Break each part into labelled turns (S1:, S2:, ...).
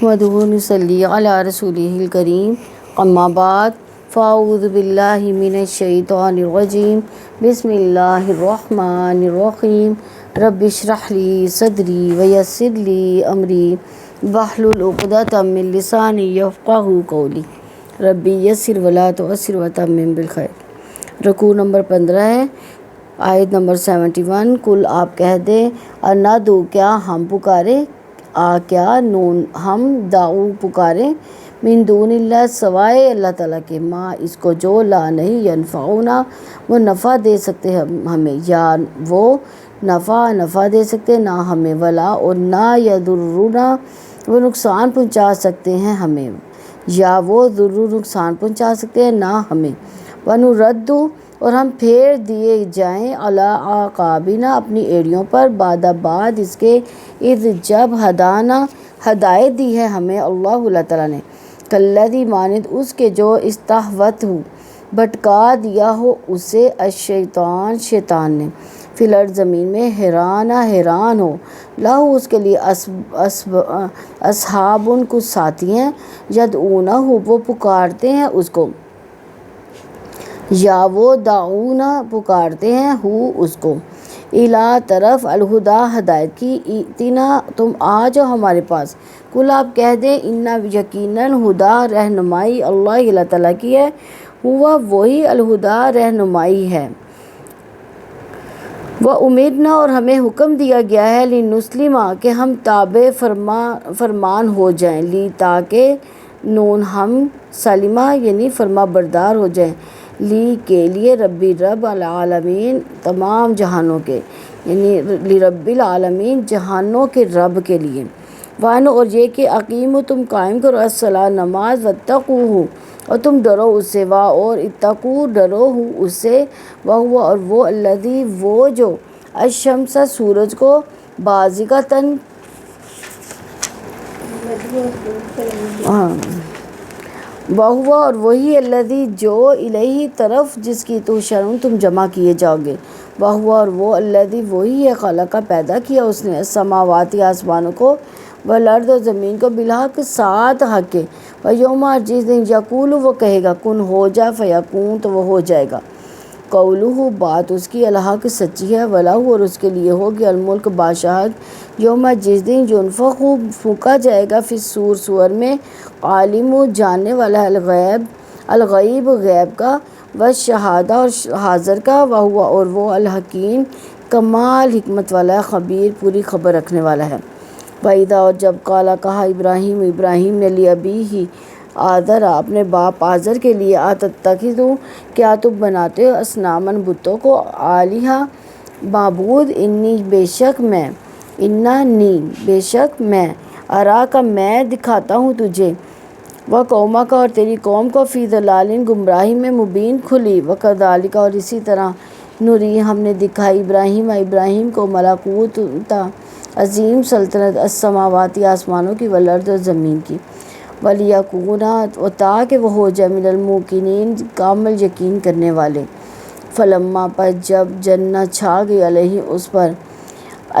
S1: نحمدہ نصلی علی رسولہ الکریم اما بعد فاعوذ باللہ من الشیطان الرجیم بسم اللہ الرحمن الرحیم رب اشرح لی صدری ویسر لی امری واحلل عقدۃ من لسانی یفقہوا قولی ربی یسر ولا تعسر وتمم بالخیر۔ رکوع نمبر 15 ہے، آیت نمبر 71۔ کل آپ کہہ دیں انا دو کیا ہم پکارے، کیا نون ہم دعو پکاریں، من دون اللہ سوائے اللہ تعالیٰ کے، ماں اس کو جو لا نہیں ینفعونا وہ نفع دے سکتے ہمیں، یا وہ نفع دے سکتے نہ ہمیں، ولا اور نہ یضرنا وہ نقصان پہنچا سکتے ہیں ہمیں، یا وہ ضرور نقصان پہنچا سکتے ہیں نہ ہمیں، ونرد اور ہم پھیر دیے جائیں علی اعقابنا اپنی ایڑیوں پر، بعد اس کے اذ جب ہدانا ہدایت دی ہے ہمیں اللہ تعالیٰ نے، کالذی مانند اس کے جو استہوتہ بھٹکا دیا ہو اسے شیطان نے، فی الارض زمین میں، حیران ہو، لہو اس کے لیے اصحاب کچھ ساتھی ہیں، یدعونہ وہ پکارتے ہیں اس کو، یا وہ دعونا پکارتے ہیں ہو اس کو، الا طرف الہدا ہدایت کی، ائتنا تم آ جاؤ ہمارے پاس، کل آپ کہہ دیں انا یقیناً ہدا رہنمائی اللہ تعالیٰ کی ہے، ہوا وہی الہدا رہنمائی ہے، وَأُمِرْنَا اور ہمیں حکم دیا گیا ہے، لِنُسْلِمَ کہ ہم تابع فرمان ہو جائیں، لی تاکہ، نون ہم سلمہ یعنی فرما بردار ہو جائیں، لی کے لیے، رب العالمین تمام جہانوں کے، یعنی لرب العالمین جہانوں کے رب کے لیے، وَأَنْ اور یہ کہ اقیموا تم قائم کرو الصلاۃ نماز، واتقوہ اور تم ڈرو اس سے، اور اتقوا ڈرو اس سے، وہو اور وہ الذی وہ جو الشمس سورج کو بازغۃً وہو اور وہی الذی جو الیہ طرف جس کی تحشرون تم جمع کیے جاؤ گے، وہو اور وہ الذی وہی ہے خلق پیدا کیا اس نے، السماوات آسمانوں کو، والارض اور زمین کو، بالحق ساتھ حق کے، ویوم جس دن یقول وہ کہے گا کن ہو جا، فیکون تو وہ ہو جائے گا، قولہ بات اس کی، الحق سچی ہے، ولہ اور اس کے لیے ہوگی، الملک بادشاہت، یوم جس دن ینفخ پھونکا جائے گا، فی الصور سور میں، عالم جاننے والا ہے الغیب غیب کا، والشہادہ اور حاضر کا، وہو اور وہ الحکیم کمال حکمت والا ہے، خبیر پوری خبر رکھنے والا ہے۔ وَإِذَا اور جب قالا کہا ابراہیم نے لِأَبِيهِ آزر اپنے باپ آزر کے لیے، آتتخذ کیا تم بناتے ہو اصنامًا بتوں کو، آلہہ معبود، انی بے شک میں، اراک میں دکھاتا ہوں تجھے، وقومک اور تیری قوم کو، فی ضلال گمراہی میں، مبین کھلی، وکذالک اور اسی طرح، نری ہم نے دکھائی ابراہیم کو، ملکوت عظیم سلطنت، السماوات آسمانوں کی، والارض اور زمین کی، ولیکون تاکہ وہ ہو جائے، من الموقنین کامل یقین کرنے والے، فلما پس جب جن چھا گئی علیہ اس پر،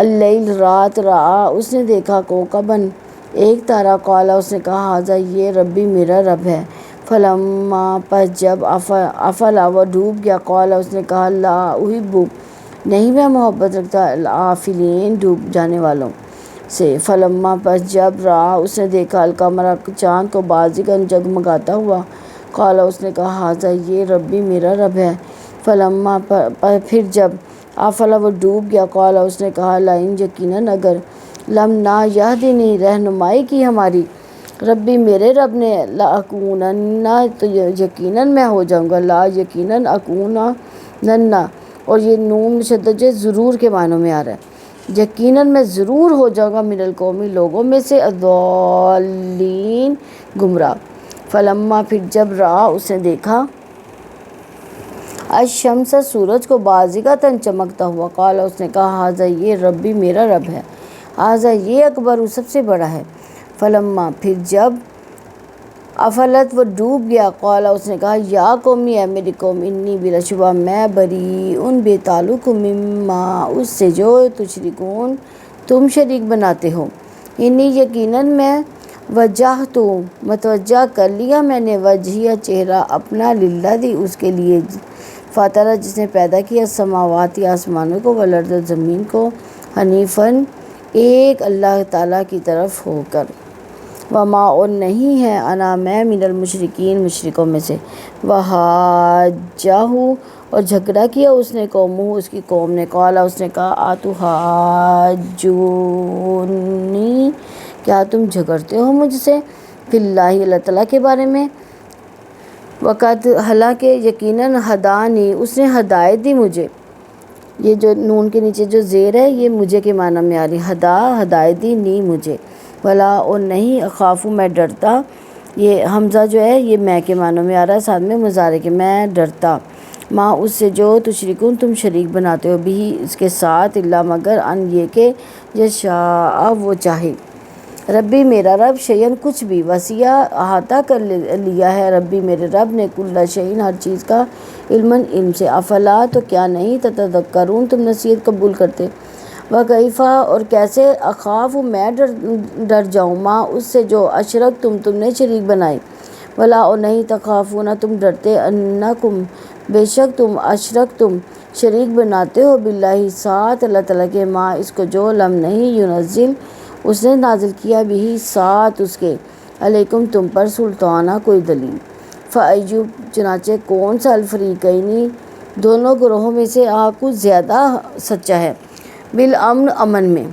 S1: اللیل رات، رعا اس نے دیکھا، کوکباً ایک تارا، قالا اس نے کہا ھذا یہ ربی میرا رب ہے، فلما پس جب افلا وہ ڈوب گیا، قالا اس نے کہا لا احب نہیں میں محبت رکھتا الآفلین ڈوب جانے والوں سے، فلما پس جب رعا اس نے دیکھا، القمر چاند کو، بازغاً جگمگاتا ہوا، قالا اس نے کہا ھذا یہ ربی میرا رب ہے، فلما پھر جب افلا وہ ڈوب گیا، قالا اس نے کہا لئن یقیناً اگر، لم نہ یہدنی رہنمائی کی ہماری، ربی میرے رب نے، لاکونن تو یقیناً میں ہو جاؤں گا، لا یقیناً اکونن اور یہ نون مشدد ضرور کے معنوں میں آ رہا ہے، یقیناً میں ضرور ہو جاؤں گا، من القومی لوگوں میں سے، الضالین گمراہ، فلما پھر جب رعا اس نے دیکھا، الشمس سورج کو، بازغۃً چمکتا ہوا، قالا اس نے کہا ھذا یہ ربی میرا رب ہے، ھذا یہ اکبر سب سے بڑا ہے، فلما پھر جب افلت وہ ڈوب گیا، قالا اس نے کہا یا قومی اے میری قوم، انی بلا شبہ میں، بریء بے تعلق، مما اس سے جو تشرکون تم شریک بناتے ہو، انی یقیناً میں، وجہ تو متوجہ کر لیا میں نے وجہیہ چہرہ اپنا للذی اس کے لیے فاطرہ جس نے پیدا کیا سماواتی آسمانوں کو والارض زمین کو حنیفاً ایک اللہ تعالیٰ کی طرف ہو کر وما اور نہیں ہے انا میں من المشرکین مشرکوں میں سے وحاجہ اور جھگڑا کیا اس نے قومہ اس کی قوم نے قالا اس نے کہا آتو حاجونی کیا تم جھگڑتے ہو مجھ سے فی اللہ اللہ تعالیٰ کے بارے میں وقت حالانکہ یقیناً ہدانی اس نے ہدایت دی مجھے یہ جو نون کے نیچے جو زیر ہے یہ مجھے کے معنی میں آ رہی ہدایت دی نہیں مجھے ولا اور نہیں اخافو میں ڈرتا یہ حمزہ جو ہے یہ میں کے معنی میں آ رہا ہے ساتھ میں مضارع کے میں ڈرتا ماں اس سے جو تشرکون تم شریک بناتے ہو بھی اس کے ساتھ اللہ مگر ان یہ کہ یشاء وہ چاہے ربی میرا رب شیئن کچھ بھی وسیع احاطہ کر لیا ہے ربی میرے رب نے کل شیئن ہر چیز کا علماً علم سے افلا تو کیا نہیں تتذکرون تم نصیحت قبول کرتے وکیفا اور کیسے اخاف میں ڈر جاؤں ماں اس سے جو اشرک تم نے شریک بنائی ولا اور نہیں تخافون تم ڈرتے انکم بے شک تم اشرک تم شریک بناتے ہو باللہ ساتھ اللہ تعالیٰ کے ماں اس کو جو لم نہیں ینزل اس نے نازل کیا بھی ساتھ اس کے علیکم تم پر سلطانہ کوئی دلیل فایوب چنانچہ کون سا الفریقینی دونوں گروہوں میں سے کچھ زیادہ سچا ہے بالامن امن میں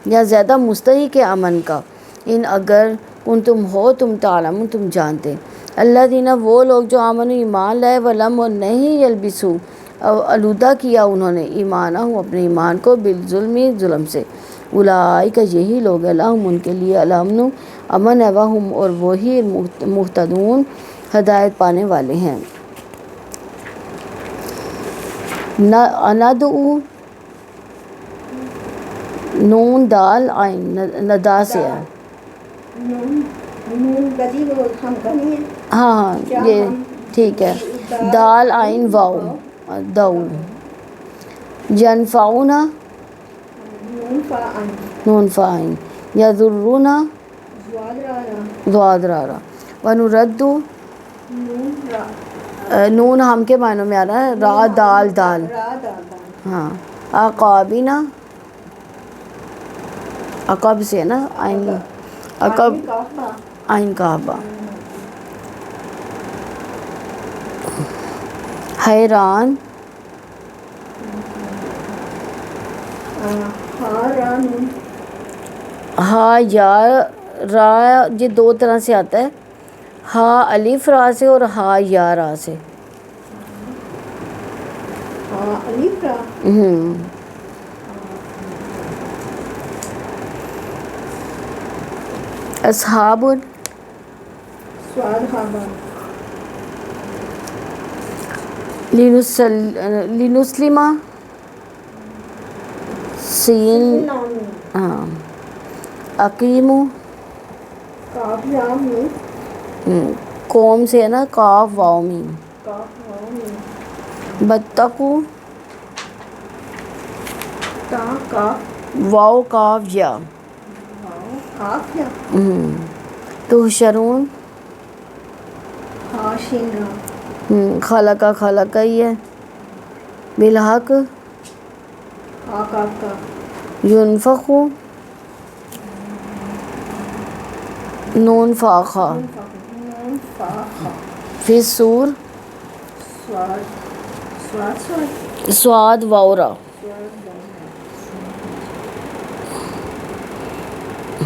S1: یا زیادہ مستحق امن کا ان اگر ان تم ہو تم تعلم تم جانتے اللہ دینا وہ لوگ جو امن ایمان لائے ولم اور نہیں یلبسو آلودہ کیا انہوں نے ایمانہ اپنے ایمان کو بالظلمی ظلم سے اولئک یہی لوگ لہم ان کے لیے الامن امن ہے وہم اور وہی مہتدون ہدایت پانے والے ہیں ندعو نون دال عین ندا سے ہے ہاں یہ ٹھیک ہے دال عین واو دو ینفعونا نون فاعین یضرونا ضاد رارا ونردو نون ہم کے معنوں میں آ رہا ہے را دال دال ہاں عقابینا عقب سے ہے نا عین عقب عین کعبہ حیران ہاں یا را یہ دو طرح سے آتا ہے ہا الف را سے اور ہا یا را سے اصحاب لنسلمہ سین ہاں اقیمو قوم سے ہے نا کاف واو میم بتقو واو کاف یا تحشرون خلقہ خلقہ ہی ہے بالحق ينفخ نون فاخا فی الصور سواد واورا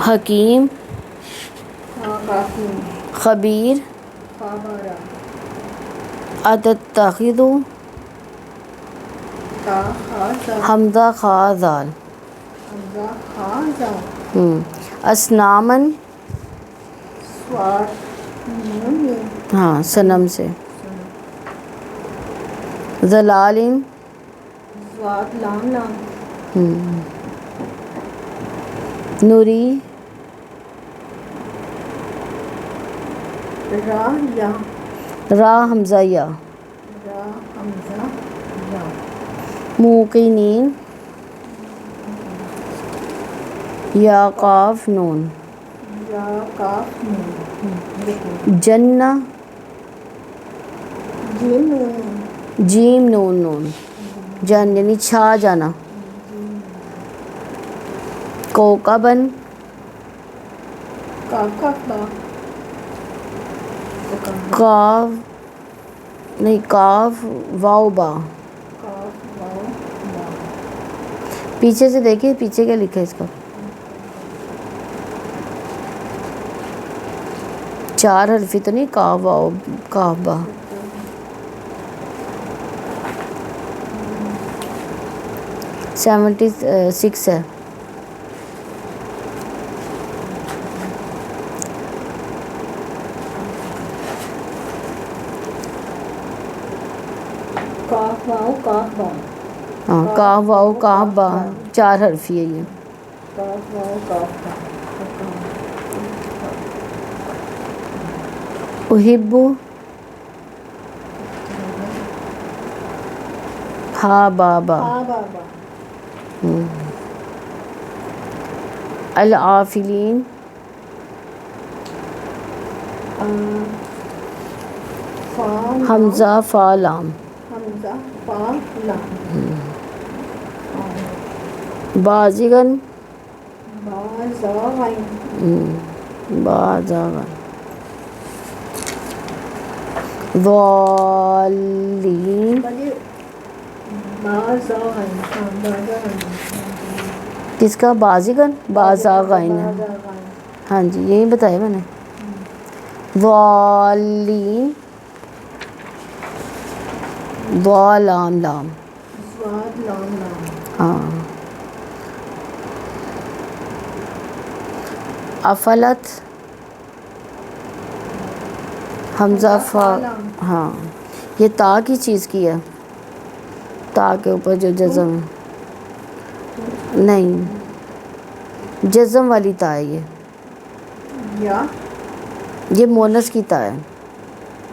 S1: حکیم خبیر اتتخذ حمزہ خا ذال اسنامن ہاں صنم سے ضلالن نوری را حمزہ یا موقنین یا قاف نون
S2: را کاف نون،
S1: جنہ
S2: جیم نون،
S1: جیم نون نون، جن یعنی چھا جانا. کوکبن
S2: کاف کاف با،
S1: کاف نہیں، کاف واو با.
S2: کاف واو با،
S1: پیچھے سے دیکھیے پیچھے کیا لکھا ہے اس کا. 4 حرفی تو نہیں، کاف واو کاف با. 76 ہے.
S2: کاف واو کاف با،
S1: ہاں کاف واو کاف با 4 حرفی ہے یہ.
S2: کاف واو کاف با،
S1: احب ہا بابا.
S2: ہا بابا،
S1: العافلین
S2: فا
S1: حمزہ فا لام.
S2: حمزہ فا لام،
S1: بازغن
S2: با زا غین،
S1: بازغن. ضالین
S2: با زا غین، ہاں با زا غین،
S1: کس کا؟ بازغن بازغن ہے.
S2: با زا غین،
S1: ہاں جی یہی بتایا میں نے. ضالین ضا لام لام.
S2: زواد لام لام،
S1: ہاں. افلت حمزہ فا.
S2: لام،
S1: ہاں یہ تا کی چیز کی ہے، تا کے اوپر جو جزم ہے. نہیں جزم والی تا ہے یہ.
S2: یا
S1: یہ مونس کی تا ہے،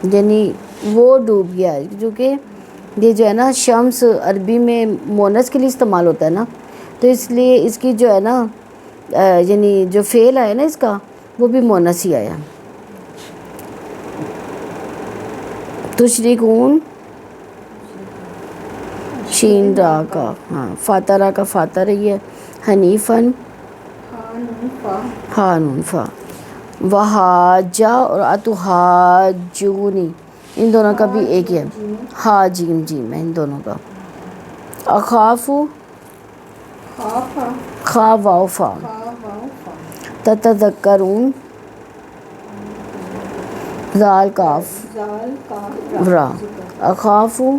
S1: یعنی وہ ڈوب گیا ہے. کیونکہ یہ جو ہے نا شمس عربی میں مونس کے لیے استعمال ہوتا ہے نا، تو اس لیے اس کی جو ہے نا یعنی جو فعل آیا نا اس کا وہ بھی مونس ہی آیا. تشرکون شین را کا، ہاں فاترہ کا فاتح رہی ہے. حنیفن
S2: ہا نون فا،
S1: ہا نون فا. وحاجہ اور اتحاجونی ان دونوں کا بھی ایک ہی ہے. ہا جیم جیم ہے ان دونوں کا. اخافو
S2: خا فا،
S1: خا واو فا.
S2: خا واو فا،
S1: تتذکرون زال کاف
S2: زال کاف
S1: را. اخافو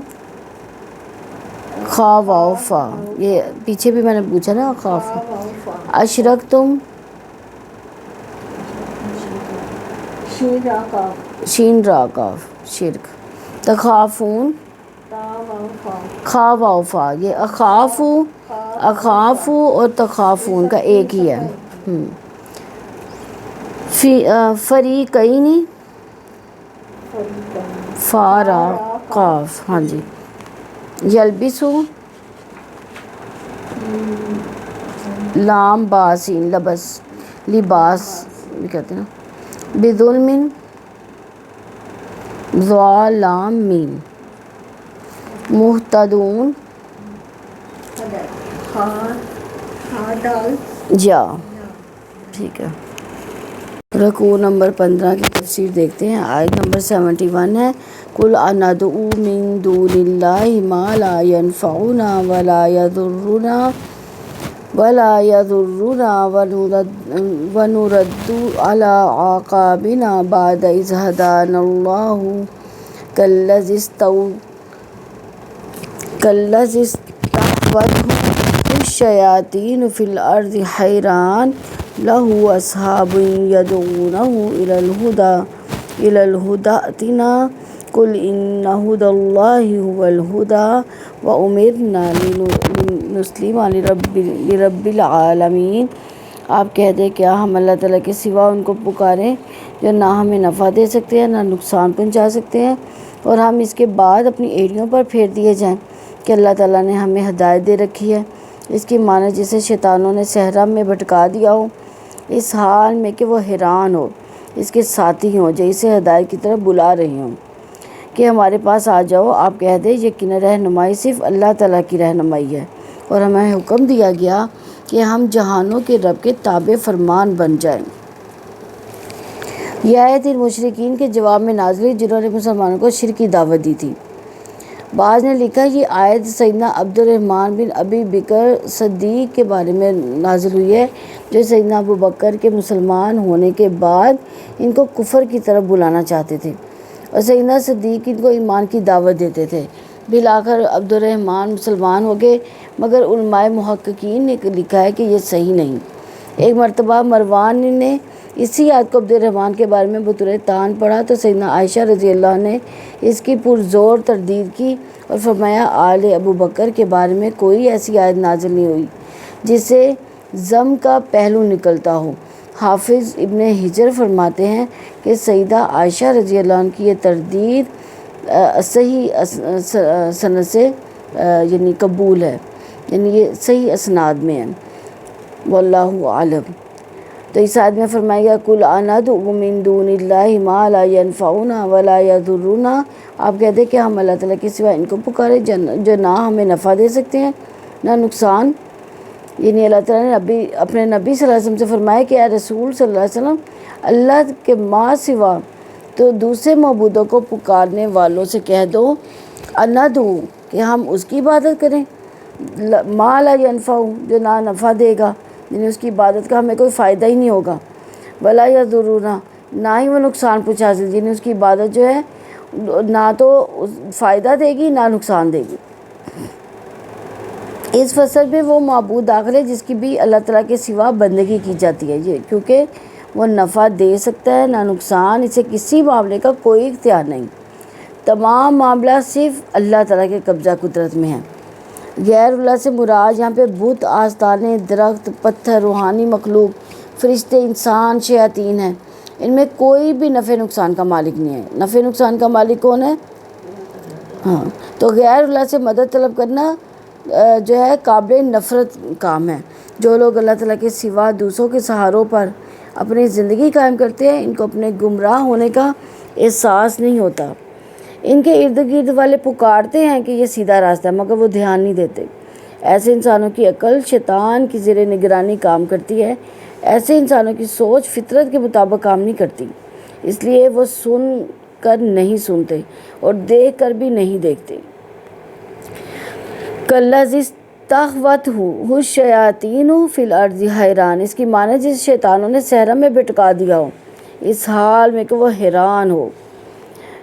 S1: خا واو فا. یہ پیچھے بھی میں نے پوچھا نا اخاف.
S2: خا واو فا،
S1: اشرک تم
S2: شین را کاف،
S1: شین را کاف شرک. تخافون
S2: تا واو فا،
S1: خا واو فا. یہ اخافو اخافو اور تخافون کا ایک ہی ہے. فریقینی فا را قاف. ہاں جی. یلبسو لام باسین لبس لباس بھی کہتے ہیں نا. بظلم ضا لام میم. مہتدون
S2: ہا ہا ڈال
S1: یا. ٹھیک ہے. رکوع نمبر 15 کی تفسیر دیکھتے ہیں. آیت نمبر 71 ہے. قل اندعو من دون اللہ ما لا ينفعنا ولا يضرنا ونرد على اعقابنا بعد إذ هدانا الله كالذي استحوذه الشياطين في الأرض حيران له أصحاب يدعونه إلى الهدى ائتنا قل إن هدى الله هو الهدى وأمرنا لنسلم لرب العالمین. آپ کہہ دیں کیا ہم اللہ تعالیٰ کے سوا ان کو پکاریں جو نہ ہمیں نفع دے سکتے ہیں نہ نقصان پہنچا سکتے ہیں، اور ہم اس کے بعد اپنی ایڑیوں پر پھیر دیے جائیں کہ اللہ تعالیٰ نے ہمیں ہدایت دے رکھی ہے. اس کی معنی جسے شیطانوں نے صحرا میں بھٹکا دیا ہو اس حال میں کہ وہ حیران ہو، اس کے ساتھی ہوں جو اسے ہدایت کی طرف بلا رہے ہوں کہ ہمارے پاس آ جاؤ۔ آپ کہہ دیں یقیناً رہنمائی صرف اللہ تعالیٰ کی رہنمائی ہے، اور ہمیں حکم دیا گیا کہ ہم جہانوں کے رب کے تابع فرمان بن جائیں۔ یہ آیت ان مشرکین کے جواب میں نازل ہوئی جنہوں نے مسلمانوں کو شرک کی دعوت دی تھی۔ بعض نے لکھا یہ آیت سیدنا عبد الرحمن بن ابی بکر صدیق کے بارے میں نازل ہوئی ہے، جو سیدنا ابو بکر کے مسلمان ہونے کے بعد ان کو کفر کی طرف بلانا چاہتے تھے، اور سیدنا صدیق ان کو ایمان کی دعوت دیتے تھے۔ بالآخر عبد الرحمن مسلمان ہو گئے، مگر علماء محققین نے لکھا ہے کہ یہ صحیح نہیں۔ ایک مرتبہ مروان نے اسی آیت کو عبد الرحمن کے بارے میں بطور تان پڑھا تو سیدنا عائشہ رضی اللہ عنہ نے اس کی پرزور تردید کی اور فرمایا آل ابو بکر کے بارے میں کوئی ایسی آیت نازل نہیں ہوئی جس سے ذم کا پہلو نکلتا ہو۔ حافظ ابن حجر فرماتے ہیں کہ سیدہ عائشہ رضی اللہ عنہ کی یہ تردید صحیح سند سے یعنی قبول ہے، یعنی یہ صحیح اسناد میں ہے، واللہ عالم۔ تو اس آیت میں فرمایا گیا قُلْ أَنَدْعُو مِن دُونِ اللَّهِ مَا لَا يَنفَعُنَا وَلَا يَضُرُّنَا، آپ کہتے ہیں کہ ہم اللہ تعالیٰ کے سوا ان کو پکارے جو نہ ہمیں نفع دے سکتے ہیں نہ نقصان۔ یعنی اللہ تعالیٰ نے اپنے نبی صلی اللہ علیہ وسلم سے فرمایا کہ اے رسول صلی اللہ علیہ وسلم، اللہ کے ماں سوا تو دوسرے معبودوں کو پکارنے والوں سے کہہ دو اندعو کہ ہم اس کی عبادت کریں، ما لا ینفع جو نہ نفع دے گا، یعنی اس کی عبادت کا ہمیں کوئی فائدہ ہی نہیں ہوگا، ولا یضرنا نہ ہی وہ نقصان پہنچا سکے، یعنی اس کی عبادت جو ہے نہ تو فائدہ دے گی نہ نقصان دے گی۔ اس فصل میں وہ معبود داخل ہے جس کی بھی اللہ تعالیٰ کے سوا بندگی کی جاتی ہے، یہ کیونکہ وہ نفع دے سکتا ہے نہ نقصان، اسے کسی معاملے کا کوئی اختیار نہیں، تمام معاملہ صرف اللہ تعالیٰ کے قبضہ قدرت میں ہے۔ غیر اللہ سے مراد یہاں پہ بت، آستانے، درخت، پتھر، روحانی مخلوق، فرشتے، انسان، شیاطین ہیں، ان میں کوئی بھی نفع نقصان کا مالک نہیں ہے۔ نفع نقصان کا مالک کون ہے؟ ہاں، تو غیر اللہ سے مدد طلب کرنا جو ہے قابل نفرت کام ہے۔ جو لوگ اللہ تعالیٰ کے سوا دوسروں کے سہاروں پر اپنی زندگی قائم کرتے ہیں، ان کو اپنے گمراہ ہونے کا احساس نہیں ہوتا۔ ان کے ارد گرد والے پکارتے ہیں کہ یہ سیدھا راستہ ہے، مگر وہ دھیان نہیں دیتے۔ ایسے انسانوں کی عقل شیطان کی زیر نگرانی کام کرتی ہے، ایسے انسانوں کی سوچ فطرت کے مطابق کام نہیں کرتی، اس لیے وہ سن کر نہیں سنتے اور دیکھ کر بھی نہیں دیکھتے۔ کالذی استہوتہ الشیاطین فی الارض حیران، اس کی معنی جس شیطانوں نے صحرا میں بھٹکا دیا ہو، اس حال میں کہ وہ حیران ہو۔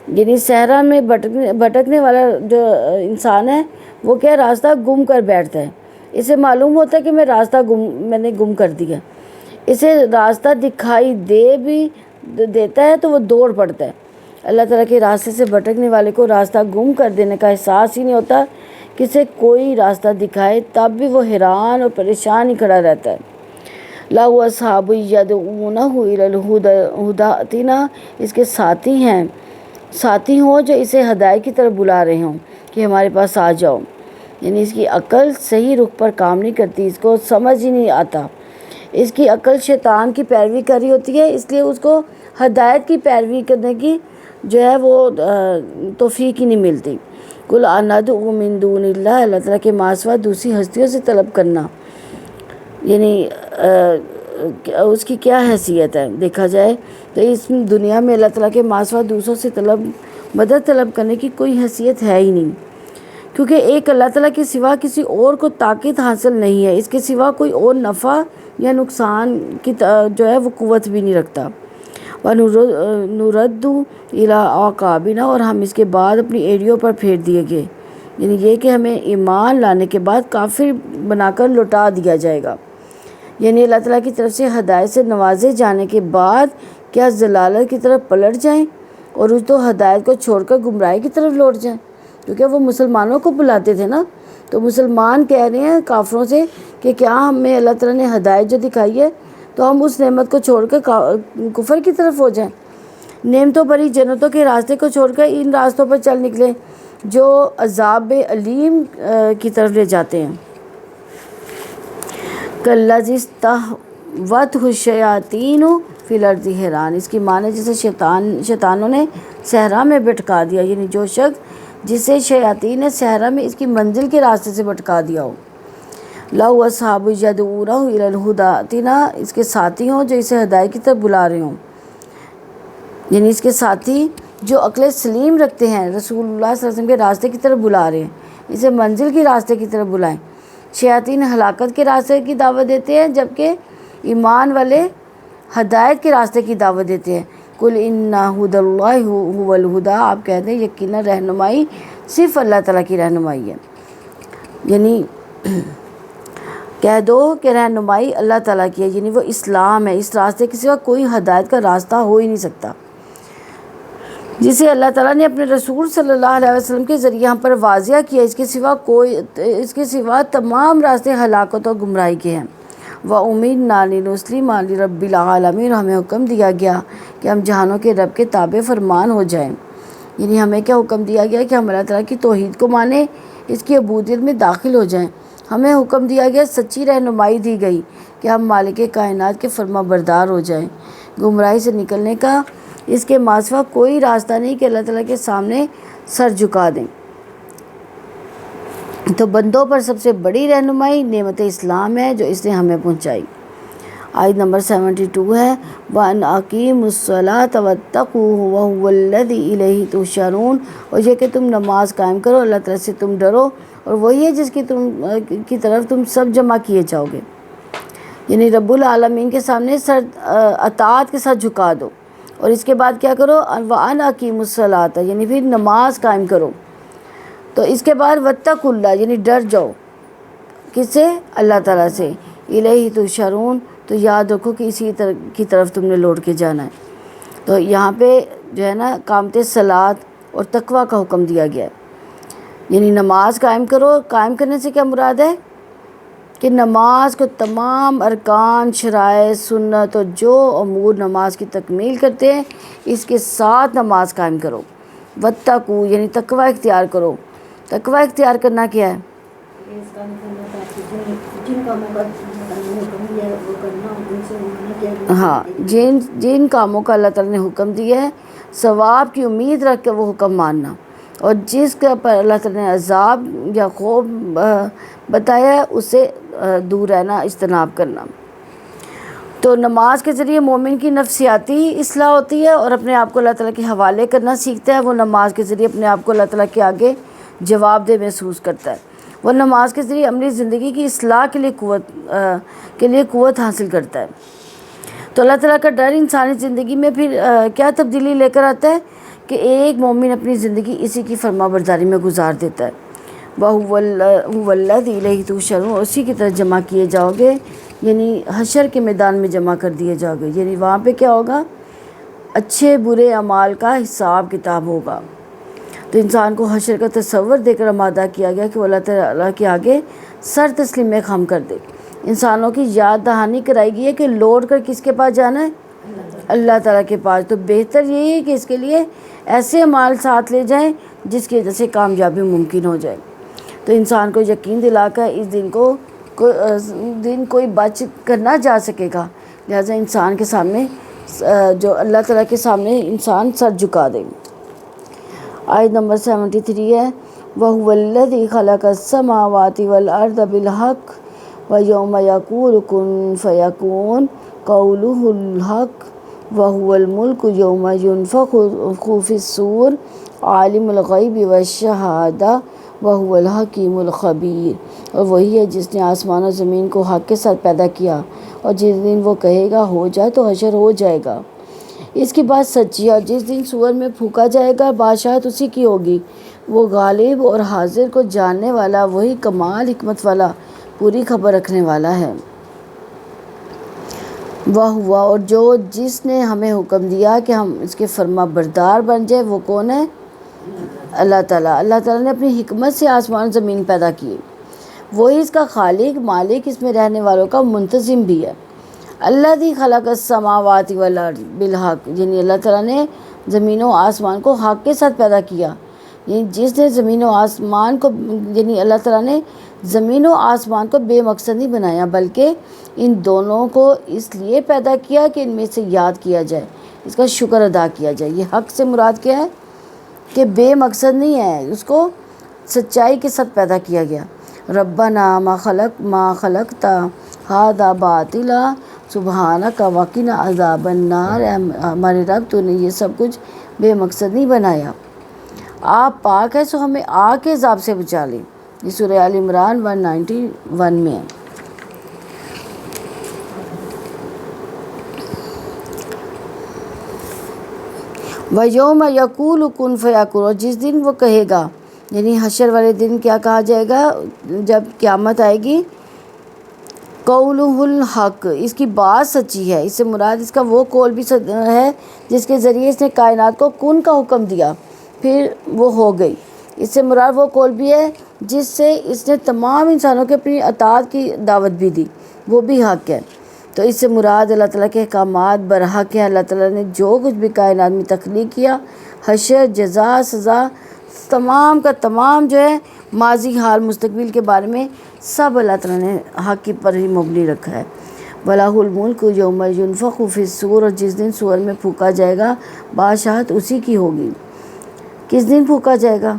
S1: یعنی صحرا میں بھٹکنے والا جو انسان ہے وہ کیا راستہ گم کر بیٹھتا ہے، اسے معلوم ہوتا ہے کہ میں نے گم کر دیا، اسے راستہ دکھائی بھی دیتا ہے تو وہ دوڑ پڑتا ہے۔ اللہ تعالیٰ کے راستے سے بھٹکنے والے کو راستہ گم کر دینے کا احساس ہی نہیں ہوتا، کسے کوئی راستہ دکھائے تب بھی وہ حیران اور پریشان ہی کھڑا رہتا ہے۔ لَهُ أَصْحَابٌ يَدْعُونَهُ إِلَى الْهُدَى ائْتِنَا، اس کے ساتھی ہوں جو اسے ہدایت کی طرف بلا رہے ہوں کہ ہمارے پاس آ جاؤ۔ یعنی اس کی عقل صحیح رخ پر کام نہیں کرتی، اس کو سمجھ ہی نہیں آتا، اس کی عقل شیطان کی پیروی کر رہی ہوتی ہے، اس لیے اس کو ہدایت کی پیروی کرنے کی جو ہے وہ توفیق ہی نہیں ملتی۔ قُلْ أَنَدْعُو مِن دُونِ اللَّهِ، اللہ تعالیٰ کے ماں سوا دوسری ہستیوں سے طلب کرنا، یعنی اس کی کیا حیثیت ہے دیکھا جائے تو اس دنیا میں اللہ تعالیٰ کے ماں سوا دوسروں سے مدد طلب کرنے کی کوئی حیثیت ہے ہی نہیں، کیونکہ ایک اللہ تعالیٰ کے سوا کسی اور کو طاقت حاصل نہیں ہے، اس کے سوا کوئی اور نفع یا نقصان کی جو ہے وہ قوت بھی نہیں رکھتا۔ وَنُرَدُّ إِلَىٰ أَعْقَابِنَا، اور ہم اس کے بعد اپنی ایڑیوں پر پھیر دیے گئے، یعنی یہ کہ ہمیں ایمان لانے کے بعد کافر بنا کر لوٹا دیا جائے گا۔ یعنی اللہ تعالیٰ کی طرف سے ہدایت سے نوازے جانے کے بعد کیا ضلالت کی طرف پلٹ جائیں اور اس تو ہدایت کو چھوڑ کر گمراہی کی طرف لوٹ جائیں، کیونکہ وہ مسلمانوں کو بلاتے تھے نا، تو مسلمان کہہ رہے ہیں کافروں سے کہ کیا ہمیں اللہ تعالیٰ نے ہدایت جو دکھائی ہے تو ہم اس نعمت کو چھوڑ کر کفر کی طرف ہو جائیں، نعمتوں بھری جنتوں کے راستے کو چھوڑ کر ان راستوں پر چل نکلیں جو عذاب علیم کی طرف لے جاتے ہیں۔ کالذی وَتْحُ الشَّيَاطِینُ فِی الْأَرْضِ حیران، اس کی معنی جسے شیطانوں نے صحرا میں بھٹکا دیا، یعنی جو شخص جسے شیاطین نے صحرا میں اس کی منزل کے راستے سے بھٹکا دیا ہو۔ لَهُ أَصْحَابٌ يَدْعُونَهُ إِلَى الْهُدَىٰ ائتنا، اس کے ساتھی ہوں جو اسے ہدایت کی طرف بلا رہے ہوں، یعنی اس کے ساتھی جو عقل سلیم رکھتے ہیں رسول اللہ صلی اللہ علیہ وسلم کے راستے کی طرف بلا رہے ہیں، اسے منزل کی راستے کی طرف بلائیں۔ شیاطین ہلاکت کے راستے کی دعوت دیتے ہیں، جبکہ ایمان والے ہدایت کے راستے کی دعوت دیتے ہیں۔ قُلْ إِنَّ هُدَى اللَّهِ هُوَ الْهُدَىٰ، آپ کہہ دیں یقیناً رہنمائی صرف اللہ تعالیٰ کی رہنمائی ہے، یعنی کہہ دو کہ رہنمائی اللہ تعالیٰ کی ہے، یعنی وہ اسلام ہے، اس راستے کے سوا کوئی ہدایت کا راستہ ہو ہی نہیں سکتا، جسے اللہ تعالیٰ نے اپنے رسول صلی اللہ علیہ وسلم کے ذریعے ہم پر واضح کیا، اس کے سوا تمام راستے ہلاکت اور گمراہی کے ہیں۔ وَأُمِرْنَا لِنُسْلِمَ لِرَبِّ الْعَالَمِينَ، اور ہمیں حکم دیا گیا کہ ہم جہانوں کے رب کے تابع فرمان ہو جائیں، یعنی ہمیں کیا حکم دیا گیا کہ ہم اللہ تعالیٰ کی توحید کو مانیں، اس کی عبودیت میں داخل ہو جائیں۔ ہمیں حکم دیا گیا، سچی رہنمائی دی گئی کہ ہم مالک کائنات کے فرما بردار ہو جائیں۔ گمراہی سے نکلنے کا اس کے ماں سوا کوئی راستہ نہیں کہ اللہ تعالیٰ کے سامنے سر جھکا دیں۔ تو بندوں پر سب سے بڑی رہنمائی نعمت اسلام ہے جو اس نے ہمیں پہنچائی۔ آیت نمبر 72 ہے، وَأَنْ أَقِیمُوا الصَّلَاةَ وَاتَّقُوهُ وَهُوَ الَّذِی إِلَیہِ تُحْشَرُونَ، اور یہ کہ تم نماز قائم کرو، اللہ تعالیٰ سے تم ڈرو، اور وہی ہے جس کی طرف تم سب جمع کیے جاؤ گے، یعنی رب العالمین کے سامنے سر اطاعت کے ساتھ جھکا دو، اور اس کے بعد کیا کرو، وَأَنْ أَقِیمُوا الصَّلَاةَ، یعنی پھر نماز قائم کرو، تو اس کے بعد وَاتَّقُوا اللَّهَ، یعنی ڈر جاؤ، کس سے؟ اللہ تعالیٰ سے، الیہ تحشرون، تو یاد رکھو کہ اسی کی طرف تم نے لوٹ کے جانا ہے۔ تو یہاں پہ جو ہے نا اقامت صلاۃ اور تقویٰ کا حکم دیا گیا ہے، یعنی نماز قائم کرو۔ قائم کرنے سے کیا مراد ہے کہ نماز کو تمام ارکان، شرائع، سنت اور جو امور نماز کی تکمیل کرتے ہیں اس کے ساتھ نماز قائم کرو۔ واتقوا، یعنی تقویٰ اختیار کرو۔ تقویٰ اختیار کرنا کیا ہے؟
S2: اس کا مطلب ہے کہ جن کاموں کا حکم دیا ہے وہ کرنا، ان سے منع کیا گیا ہے۔
S1: ہاں، جن کاموں کا اللہ تعالیٰ نے حکم دیا ہے ثواب کی امید رکھ کے وہ حکم ماننا، اور جس کے پر اللہ تعالیٰ نے عذاب یا خوف بتایا ہے اس سے دور رہنا، اجتناب کرنا۔ تو نماز کے ذریعے مومن کی نفسیاتی اصلاح ہوتی ہے اور اپنے آپ کو اللہ تعالیٰ کے حوالے کرنا سیکھتا ہے۔ وہ نماز کے ذریعے اپنے آپ کو اللہ تعالیٰ کے آگے جواب دہ محسوس کرتا ہے۔ وہ نماز کے ذریعے عملی زندگی کی اصلاح کے لیے قوت حاصل کرتا ہے۔ تو اللہ تعالیٰ کا ڈر انسانی زندگی میں پھر کیا تبدیلی لے کر آتا ہے کہ ایک مومن اپنی زندگی اسی کی فرما برداری میں گزار دیتا ہے۔ وَهُوَ الَّذِی إِلَیہِ تُحْشَرُونَ، اسی کی طرف جمع کیے جاؤ گے، یعنی حشر کے میدان میں جمع کر دیے جاؤ گے، یعنی وہاں پہ کیا ہوگا، اچھے برے اعمال کا حساب کتاب ہوگا۔ تو انسان کو حشر کا تصور دے کر آمادہ کیا گیا کہ وہ اللہ تعالیٰ کے آگے سر تسلیم میں خم کر دے۔ انسانوں کی یاد دہانی کرائی گئی ہے کہ لوٹ کر کس کے پاس جانا ہے، اللہ تعالیٰ کے پاس۔ تو بہتر یہی ہے کہ اس کے لیے ایسے اعمال ساتھ لے جائیں جس کی وجہ سے کامیابی ممکن ہو جائے۔ تو انسان کو یقین دلا کر اس دن کوئی بچ کر نہ جا سکے گا، لہٰذا انسان کے سامنے جو اللہ تعالیٰ کے سامنے انسان سر جھکا دے۔ آیت نمبر 73 ہے، وَهُوَ الَّذِی خَلَقَ السَّمَاوَاتِ وَالْأَرْضَ بِالْحَقِّ وَيَوْمَ يَقُولُ كُن فَیَکُونُ قَوْلُهُ الْحَقُّ وَهُوَ الْمُلْکُ یَوْمَ يُنفَخُ فِی الصُّورِ عَالِمُ الْغَیْبِ وَالشَّہَادَةِ وَهُوَ الْحَکِیمُ الْخَبِیر، اور وہی ہے جس نے آسمان اور زمین کو حق کے ساتھ پیدا کیا، اور جس دن وہ کہے گا ہو جائے تو حشر ہو جائے گا۔ اس کی بات سچی ہے، اور جس دن سور میں پھونکا جائے گا بادشاہت اسی کی ہوگی۔ وہ غالب اور حاضر کو جاننے والا، وہی کمال حکمت والا، پوری خبر رکھنے والا ہے۔ وہ ہوا، اور جس نے ہمیں حکم دیا کہ ہم اس کے فرما بردار بن جائے، وہ کون ہے؟ اللہ تعالیٰ۔ اللہ تعالیٰ نے اپنی حکمت سے آسمان زمین پیدا کیے، وہی اس کا خالق، مالک، اس میں رہنے والوں کا منتظم بھی ہے۔ الذی خلق السماوات والارض بالحق، یعنی اللہ تعالیٰ نے زمین و آسمان کو حق کے ساتھ پیدا کیا، یعنی جس نے زمین و آسمان کو، یعنی اللہ تعالیٰ نے زمین و آسمان کو بے مقصد نہیں بنایا، بلکہ ان دونوں کو اس لیے پیدا کیا کہ ان میں سے یاد کیا جائے، اس کا شکر ادا کیا جائے۔ یہ حق سے مراد کیا ہے کہ بے مقصد نہیں ہے، اس کو سچائی کے ساتھ پیدا کیا گیا۔ ربنا ما خلقت ھذا باطلا سبحانک وقنا عذاب النار، ہمارے رب تو نے یہ سب کچھ بے مقصد نہیں بنایا، آپ پاک ہے سو ہمیں آگ کے عذاب سے بچا لیں۔ یہ سورہ آل عمران 191 میں ہے۔ وَيَوْمَ يَقُولُ كُن فَيَكُونُ، اور جس دن وہ کہے گا، یعنی حشر والے دن کیا کہا جائے گا جب قیامت آئے گی؟ قولہ الحق، اس کی بات سچی ہے۔ اس سے مراد اس کا وہ قول بھی ہے جس کے ذریعے اس نے کائنات کو کن کا حکم دیا، پھر وہ ہو گئی۔ اس سے مراد وہ قول بھی ہے جس سے اس نے تمام انسانوں کے اپنی اطاعت کی دعوت بھی دی، وہ بھی حق ہے۔ تو اس سے مراد اللہ تعالیٰ کے احکامات برحق ہیں۔ اللہ تعالیٰ نے جو کچھ بھی کائنات میں تخلیق کیا، حشر، جزا، سزا، تمام کا تمام جو ہے ماضی، حال، مستقبل کے بارے میں سب اللہ تعالیٰ نے حق کی پر ہی مبنی رکھا ہے۔ وَلَهُ الْمُلْكُ يَوْمَ يُنفَخُ فِي الصُّورِ، اور جس دن سور میں پھونکا جائے گا بادشاہت اسی کی ہوگی۔ کس دن پھونکا جائے گا؟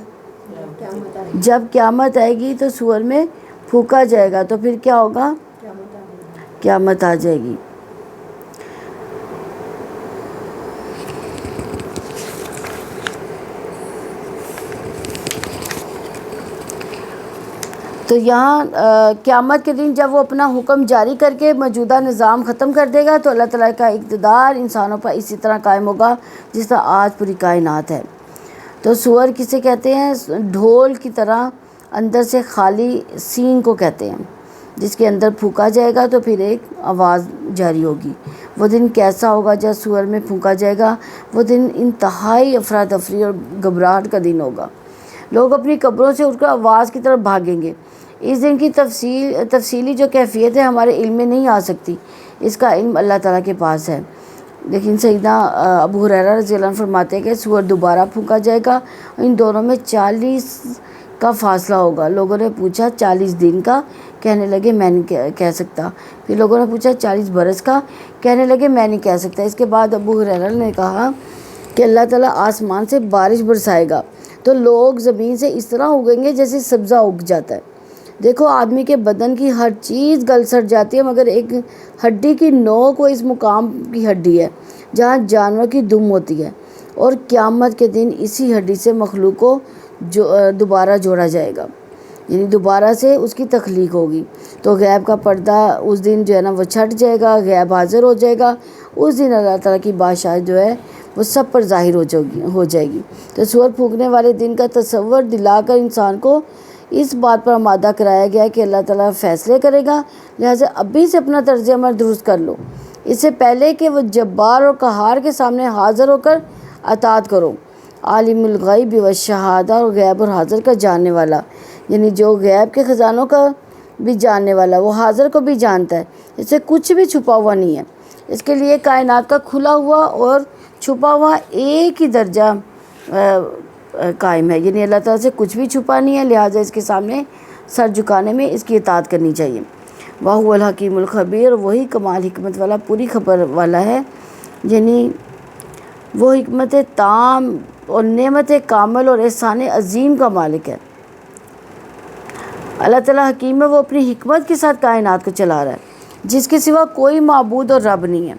S1: جب قیامت آئے گی تو سور میں پھونکا جائے گا، تو پھر کیا ہوگا؟ قیامت آ جائے گی۔ تو یہاں قیامت کے دن جب وہ اپنا حکم جاری کر کے موجودہ نظام ختم کر دے گا تو اللہ تعالیٰ کا اقتدار انسانوں پر اسی طرح قائم ہوگا جس طرح آج پوری کائنات ہے۔ تو سور کسے کہتے ہیں؟ ڈھول کی طرح اندر سے خالی سینگ کو کہتے ہیں، جس کے اندر پھونکا جائے گا تو پھر ایک آواز جاری ہوگی۔ وہ دن کیسا ہوگا جب سور میں پھونکا جائے گا؟ وہ دن انتہائی افراتفری اور گھبراہٹ کا دن ہوگا۔ لوگ اپنی قبروں سے اٹھ کر آواز کی طرف بھاگیں گے۔ اس دن کی تفصیلی جو کیفیت ہے ہمارے علم میں نہیں آ سکتی، اس کا علم اللہ تعالیٰ کے پاس ہے۔ لیکن سیدنا ابو ہریرہ رضی اللہ عنہ فرماتے ہیں کہ سور دوبارہ پھونکا جائے گا، ان دونوں میں 40 کا فاصلہ ہوگا۔ لوگوں نے پوچھا 40 دن کا؟ کہنے لگے میں نہیں کہہ سکتا۔ پھر لوگوں نے پوچھا 40 برس کا؟ کہنے لگے میں نہیں کہہ سکتا۔ اس کے بعد ابو ہریرہ نے کہا کہ اللہ تعالیٰ آسمان سے بارش برسائے گا تو لوگ زمین سے اس طرح اگیں گے جیسے سبزہ اگ جاتا ہے۔ دیکھو آدمی کے بدن کی ہر چیز گل سڑ جاتی ہے مگر ایک ہڈی کی نوک وہ اس مقام کی ہڈی ہے جہاں جانور کی دم ہوتی ہے، اور قیامت کے دن اسی ہڈی سے مخلوق کو دوبارہ جوڑا جائے گا، یعنی دوبارہ سے اس کی تخلیق ہوگی۔ تو غیب کا پردہ اس دن جو ہے نا وہ چھٹ جائے گا، غیب حاضر ہو جائے گا۔ اس دن اللہ تعالیٰ کی بادشاہت جو ہے وہ سب پر ظاہر ہو جائے گی۔ تو سور پھونکنے والے دن کا تصور دلا کر انسان کو اس بات پر آمادہ کرایا گیا کہ اللہ تعالیٰ فیصلے کرے گا، لہٰذا ابھی سے اپنا طرز عمل درست کر لو، اس سے پہلے کہ وہ جبار اور قہار کے سامنے حاضر ہو کر اطاعت کرو۔ عالم الغیب والشہادہ، اور غیب اور حاضر کا جاننے والا، یعنی جو غیب کے خزانوں کا بھی جاننے والا، وہ حاضر کو بھی جانتا ہے، اس سے کچھ بھی چھپا ہوا نہیں ہے۔ اس کے لیے کائنات کا کھلا ہوا اور چھپا ہوا ایک ہی درجہ قائم ہے، یعنی اللہ تعالیٰ سے کچھ بھی چھپا نہیں ہے، لہٰذا اس کے سامنے سر جھکانے میں اس کی اطاعت کرنی چاہیے۔ وَهُوَ الْحَكِيمُ الْخَبِيرُ، وہی کمال حکمت والا، پوری خبر والا ہے، یعنی وہ حکمت تام اور نعمت کامل اور احسان عظیم کا مالک ہے۔ اللہ تعالیٰ حکیم ہے، وہ اپنی حکمت کے ساتھ کائنات کو چلا رہا ہے، جس کے سوا کوئی معبود اور رب نہیں ہے۔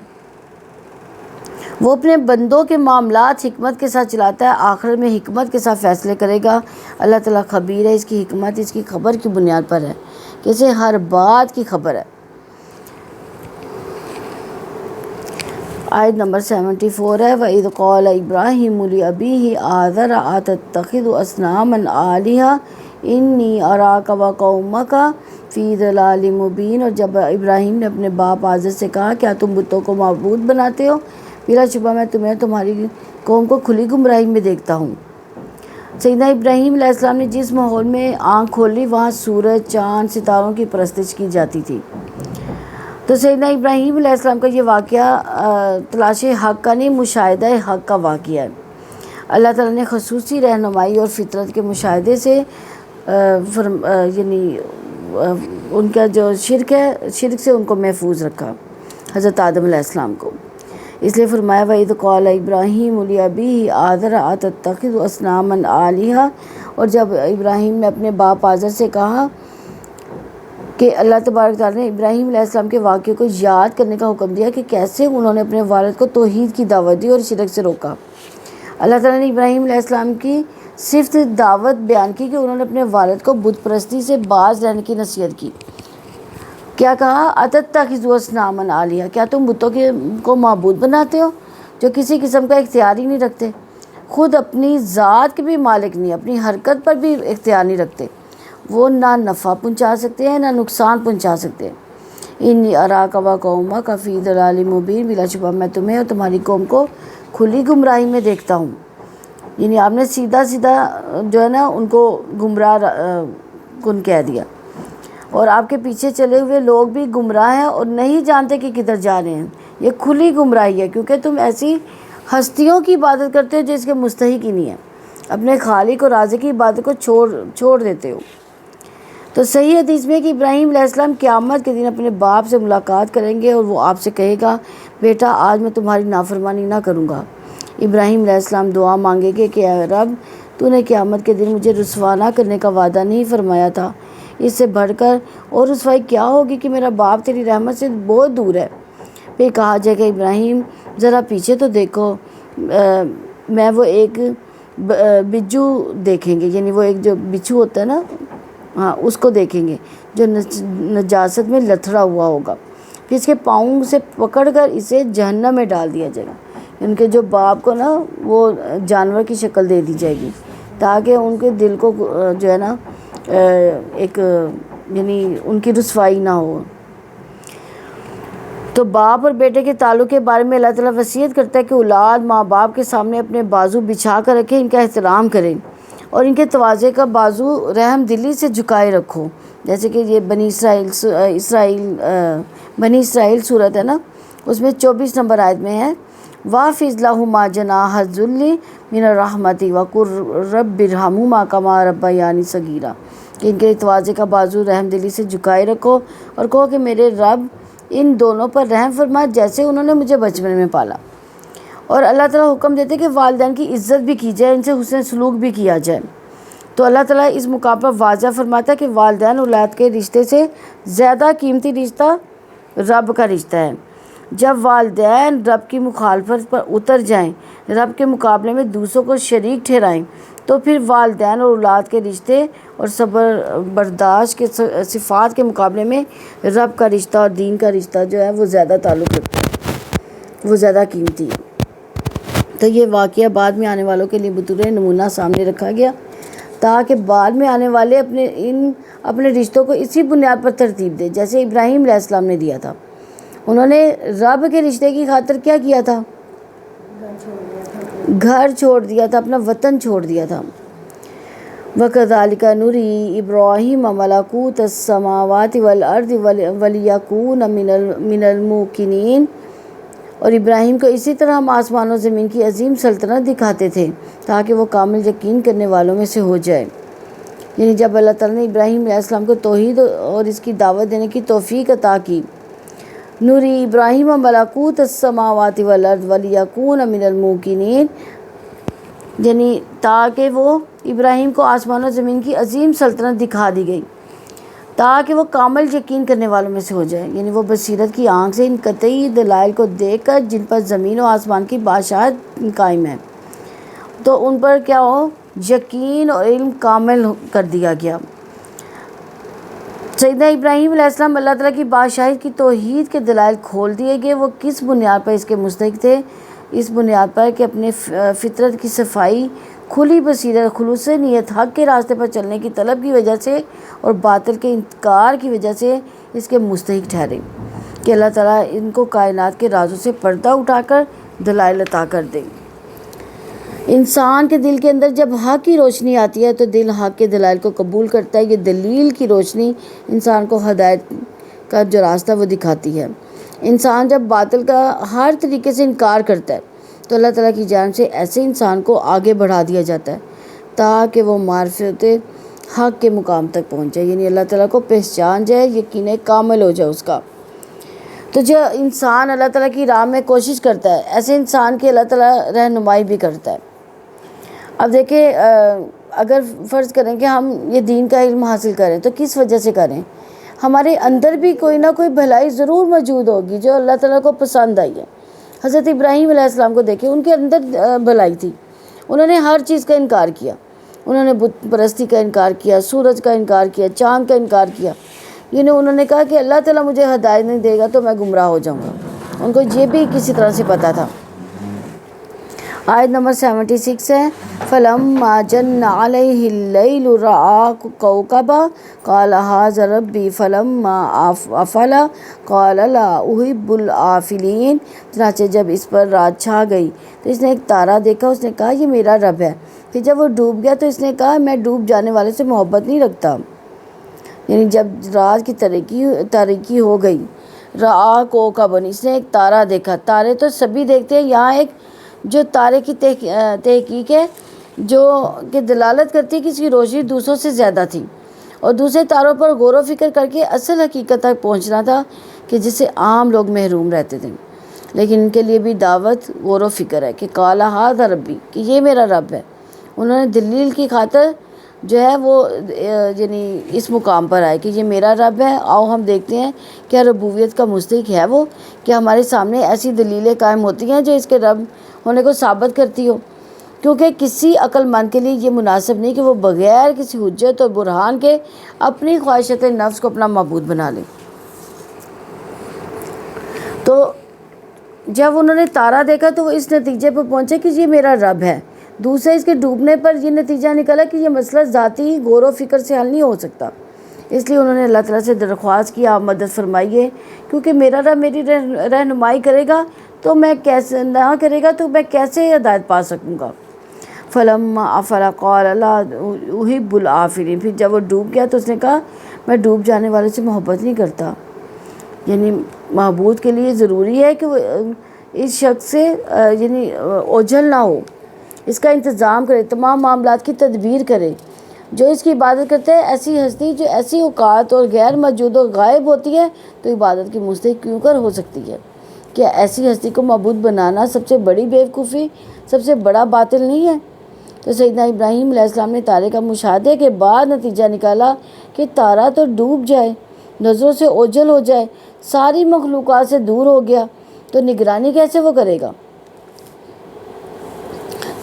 S1: وہ اپنے بندوں کے معاملات حکمت کے ساتھ چلاتا ہے، آخر میں حکمت کے ساتھ فیصلے کرے گا۔ اللہ تعالیٰ خبیر ہے، اس کی حکمت اس کی خبر کی بنیاد پر ہے، جیسے ہر بات کی خبر ہے۔ آیت نمبر 74 ہے، وَإِذْ قَالَ إِبْرَاهِيمُ لِأَبِيهِ آزَرَ أَتَتَّخِذُ أَصْنَامًا آلِهَةً إِنِّي أَرَاكَ وَقَوْمَكَ فِي ضَلَالٍ مُبِينٍ، اور جب ابراہیم نے اپنے باپ آزر سے کہا کیا تم بتوں کو معبود بناتے ہو، بلا شبہ میں تمہیں تمہاری قوم کو کھلی گمراہی میں دیکھتا ہوں۔ سیدنا ابراہیم علیہ السلام نے جس ماحول میں آنکھ کھولی وہاں سورج، چاند، ستاروں کی پرستش کی جاتی تھی۔ تو سیدنا ابراہیم علیہ السلام کا یہ واقعہ تلاش حق کا نہیں، مشاہدہ حق کا واقعہ ہے۔ اللہ تعالیٰ نے خصوصی رہنمائی اور فطرت کے مشاہدے سے یعنی ان کا جو شرک ہے، شرک سے ان کو محفوظ رکھا، حضرت آدم علیہ السلام کو۔ اس لیے فرمایا وَإِذْ قَالَ إِبْرَاهِيمُ لِأَبِيهِ آزَرَ أَتَتَّخِذُ أَصْنَامًا آلِهَةً، اور جب ابراہیم نے اپنے باپ آزر سے کہا کہ اللہ تبارک تعالیٰ نے ابراہیم علیہ السلام کے واقعے کو یاد کرنے کا حکم دیا کہ کیسے انہوں نے اپنے والد کو توحید کی دعوت دی اور شرک سے روکا۔ اللہ تعالیٰ نے ابراہیم علیہ السلام کی صرف دعوت بیان کی کہ انہوں نے اپنے والد کو بت پرستی سے باز رہنے کی نصیحت کی۔ کیا کہا؟ اتتخذوا اصناما آلیہۃ، کیا تم بتوں کو معبود بناتے ہو جو کسی قسم کا اختیار ہی نہیں رکھتے، خود اپنی ذات کے بھی مالک نہیں، اپنی حرکت پر بھی اختیار نہیں رکھتے، وہ نہ نفع پہنچا سکتے ہیں نہ نقصان پہنچا سکتے ہیں۔ انی اراک و قومک فی ضلال مبین، بلا شبہ میں تمہیں اور تمہاری قوم کو کھلی گمراہی میں دیکھتا ہوں۔ یعنی آپ نے سیدھا سیدھا جو ہے نا ان کو گمراہ کن کہہ دیا، اور آپ کے پیچھے چلے ہوئے لوگ بھی گمراہ ہیں اور نہیں جانتے کہ کدھر جا رہے ہیں۔ یہ کھلی گمراہی ہے، کیونکہ تم ایسی ہستیوں کی عبادت کرتے ہو جو اس کے مستحق ہی نہیں ہے، اپنے خالق اور رازق کی عبادت کو چھوڑ دیتے ہو۔ تو صحیح حدیث میں کہ ابراہیم علیہ السلام قیامت کے دن اپنے باپ سے ملاقات کریں گے اور وہ آپ سے کہے گا بیٹا آج میں تمہاری نافرمانی نہ کروں گا۔ ابراہیم علیہ السلام دعا مانگے گے کہ اے رب تو نے قیامت کے دن مجھے رسوا نہ کرنے کا وعدہ نہیں فرمایا تھا، اس سے بڑھ کر اور رسوائی کیا ہوگی کہ میرا باپ تیری رحمت سے بہت دور ہے۔ پھر کہا جائے کہ ابراہیم ذرا پیچھے تو دیکھو، میں وہ ایک بجو دیکھیں گے، یعنی وہ ایک جو بچھو ہوتا ہے نا، ہاں اس کو دیکھیں گے جو نجاست میں لتھڑا ہوا ہوگا، پھر اس کے پاؤں سے پکڑ کر اسے جہنم میں ڈال دیا جائے گا۔ ان کے جو باپ کو نا وہ جانور کی شکل دے دی جائے گی تاکہ ان کے دل کو جو ہے نا ایک یعنی ان کی رسوائی نہ ہو۔ تو باپ اور بیٹے کے تعلق کے بارے میں اللہ تعالیٰ وصیت کرتا ہے کہ اولاد ماں باپ کے سامنے اپنے بازو بچھا کر رکھے، ان کا احترام کریں اور ان کے تواضع کا بازو رحم دلی سے جھکائے رکھو، جیسے کہ یہ بنی اسرائیل صورت ہے نا، اس میں 24 نمبر آیت میں ہے وَافِضْ لَهُمَا جَنَاحَ الذُّلِّ مِنَ الرَّحْمَةِ وَقُلْ رَبِّ ارْحَمْهُمَا كَمَا رَبَّيَانِي صَغِيرًا، کہ ان کے تواضع کا بازو رحم دلی سے جھکائے رکھو اور کہو کہ میرے رب ان دونوں پر رحم فرما جیسے انہوں نے مجھے بچپن میں پالا۔ اور اللہ تعالیٰ حکم دیتے کہ والدین کی عزت بھی کی جائے، ان سے حسن سلوک بھی کیا جائے۔ تو اللہ تعالیٰ اس موقع پر واضح فرماتا ہے کہ والدین اولاد کے رشتے سے زیادہ قیمتی رشتہ رب کا رشتہ ہے۔ جب والدین رب کی مخالفت پر اتر جائیں، رب کے مقابلے میں دوسروں کو شریک ٹھہرائیں، تو پھر والدین اور اولاد کے رشتے اور صبر برداشت کے صفات کے مقابلے میں رب کا رشتہ اور دین کا رشتہ جو ہے وہ زیادہ تعلق رکھتا ہے، وہ زیادہ قیمتی ہے۔ تو یہ واقعہ بعد میں آنے والوں کے لیے بطور نمونہ سامنے رکھا گیا تاکہ بعد میں آنے والے اپنے رشتوں کو اسی بنیاد پر ترتیب دیں جیسے ابراہیم علیہ السلام نے دیا تھا۔ انہوں نے رب کے رشتے کی خاطر کیا کیا تھا؟ گھر چھوڑ دیا تھا، اپنا وطن چھوڑ دیا تھا۔ وَكَذَلِكَ نُرِي إِبْرَاهِيمَ مَلَكُوتَ السَّمَاوَاتِ وَالْأَرْضِ وَلِيَكُونَ مِنَ الْمُوقِنِينَ، اور ابراہیم کو اسی طرح ہم آسمان و زمین کی عظیم سلطنت دکھاتے تھے تاکہ وہ کامل یقین کرنے والوں میں سے ہو جائے۔ یعنی جب اللہ تعالیٰ نے ابراہیم علیہ السلام کو توحید اور اس کی دعوت دینے کی توفیق عطا کی، نوری ابراہیم ملکوت السماوات والارض ولیکون من الموقنین، یعنی تاکہ وہ ابراہیم کو آسمان و زمین کی عظیم سلطنت دکھا دی گئی تاکہ وہ کامل یقین کرنے والوں میں سے ہو جائے، یعنی وہ بصیرت کی آنکھ سے ان قطعی دلائل کو دیکھ کر جن پر زمین و آسمان کی بادشاہت قائم ہے تو ان پر کیا ہو، یقین اور علم کامل کر دیا گیا۔ سیدنا ابراہیم علیہ السلام اللہ تعالیٰ کی بادشاہت کی توحید کے دلائل کھول دیے گئے۔ وہ کس بنیاد پر اس کے مستحق تھے؟ اس بنیاد پر کہ اپنے فطرت کی صفائی، کھلی بصیرت، خلوص نیت، حق کے راستے پر چلنے کی طلب کی وجہ سے اور باطل کے انکار کی وجہ سے اس کے مستحق ٹھہرے کہ اللہ تعالیٰ ان کو کائنات کے رازوں سے پردہ اٹھا کر دلائل عطا کر دے۔ انسان کے دل کے اندر جب حق کی روشنی آتی ہے تو دل حق کے دلائل کو قبول کرتا ہے۔ یہ دلیل کی روشنی انسان کو ہدایت کا جو راستہ وہ دکھاتی ہے۔ انسان جب باطل کا ہر طریقے سے انکار کرتا ہے تو اللہ تعالیٰ کی جانب سے ایسے انسان کو آگے بڑھا دیا جاتا ہے تاکہ وہ معرفت حق کے مقام تک پہنچ جائے، یعنی اللہ تعالیٰ کو پہچان جائے، یقین کامل ہو جائے اس کا۔ تو جو انسان اللہ تعالیٰ کی راہ میں کوشش کرتا ہے، ایسے انسان کی اللہ تعالیٰ رہنمائی بھی کرتا ہے۔ اب دیکھیں اگر فرض کریں کہ ہم یہ دین کا علم حاصل کریں تو کس وجہ سے کریں؟ ہمارے اندر بھی کوئی نہ کوئی بھلائی ضرور موجود ہوگی جو اللہ تعالیٰ کو پسند آئی ہے۔ حضرت ابراہیم علیہ السلام کو دیکھیں، ان کے اندر بھلائی تھی، انہوں نے ہر چیز کا انکار کیا، انہوں نے بت پرستی کا انکار کیا، سورج کا انکار کیا، چاند کا انکار کیا، یعنی انہوں نے کہا کہ اللہ تعالیٰ مجھے ہدایت نہیں دے گا تو میں گمراہ ہو جاؤں گا، ان کو یہ بھی کسی طرح سے پتہ تھا۔ آیت نمبر 76 ہے، فَلَمَّا جَنَّ عَلَيْهِ اللَّيْلُ رَأَىٰ كَوْكَبًا قَالَ هَٰذَا رَبِّي فَلَمَّا أَفَلَ قَالَ لَا أُحِبُّ الْآفِلِينَ۔ چنانچہ جب اس پر رات چھا گئی تو اس نے ایک تارا دیکھا، اس نے کہا یہ میرا رب ہے۔ پھر جب وہ ڈوب گیا تو اس نے کہا میں ڈوب جانے والے سے محبت نہیں رکھتا۔ یعنی جب رات کی تاریکی ہو گئی، رَأَىٰ كَوْكَبًا، اس نے ایک تارا دیکھا۔ تارے تو سبھی دیکھتے ہیں، یہاں ایک جو تارے کی تحقیق ہے جو کہ دلالت کرتی ہے کہ اس کی روشنی دوسروں سے زیادہ تھی، اور دوسرے تاروں پر غور و فکر کر کے اصل حقیقت تک پہنچنا تھا کہ جس سے عام لوگ محروم رہتے تھے۔ لیکن ان کے لیے بھی دعوت غور و فکر ہے کہ قال ھذا ربی، کہ یہ میرا رب ہے۔ انہوں نے دلیل کی خاطر جو ہے وہ یعنی اس مقام پر آئے کہ یہ میرا رب ہے۔ آؤ ہم دیکھتے ہیں کیا ربوبیت کا مستحق ہے وہ، کہ ہمارے سامنے ایسی دلیلیں قائم ہوتی ہیں جو اس کے رب ہونے کو ثابت کرتی ہو، کیونکہ کسی عقل مند کے لیے یہ مناسب نہیں کہ وہ بغیر کسی حجت اور برہان کے اپنی خواہشات نفس کو اپنا معبود بنا لے۔ تو جب انہوں نے تارا دیکھا تو وہ اس نتیجے پر پہنچے کہ یہ میرا رب ہے۔ دوسرے اس کے ڈوبنے پر یہ نتیجہ نکلا کہ یہ مسئلہ ذاتی غور و فکر سے حل نہیں ہو سکتا، اس لیے انہوں نے اللہ تعالیٰ سے درخواست کی آپ مدد فرمائیے، کیونکہ میرا رب میری رہنمائی کرے گا تو میں کیسے نہ کرے گا تو میں کیسے ہدایت پا سکوں گا۔ فَلَمَّا أَفَلَ قَالَ لَا أُحِبُّ الْآفِلِينَ، پھر جب وہ ڈوب گیا تو اس نے کہا میں ڈوب جانے والے سے محبت نہیں کرتا۔ یعنی معبود کے لیے ضروری ہے کہ وہ اس شخص سے یعنی اوجھل نہ ہو، اس کا انتظام کرے، تمام معاملات کی تدبیر کرے۔ جو اس کی عبادت کرتے ہیں ایسی ہستی جو ایسی اوقات اور غیر موجود و غائب ہوتی ہے تو عبادت کی مستحق کیوں کر ہو سکتی ہے؟ کیا ایسی ہستی کو معبود بنانا سب سے بڑی بیوقوفی، سب سے بڑا باطل نہیں ہے؟ تو سیدنا ابراہیم علیہ السلام نے تارے کا مشاہدے کے بعد نتیجہ نکالا کہ تارا تو ڈوب جائے، نظروں سے اوجھل ہو جائے، ساری مخلوقات سے دور ہو گیا تو نگرانی کیسے وہ کرے گا؟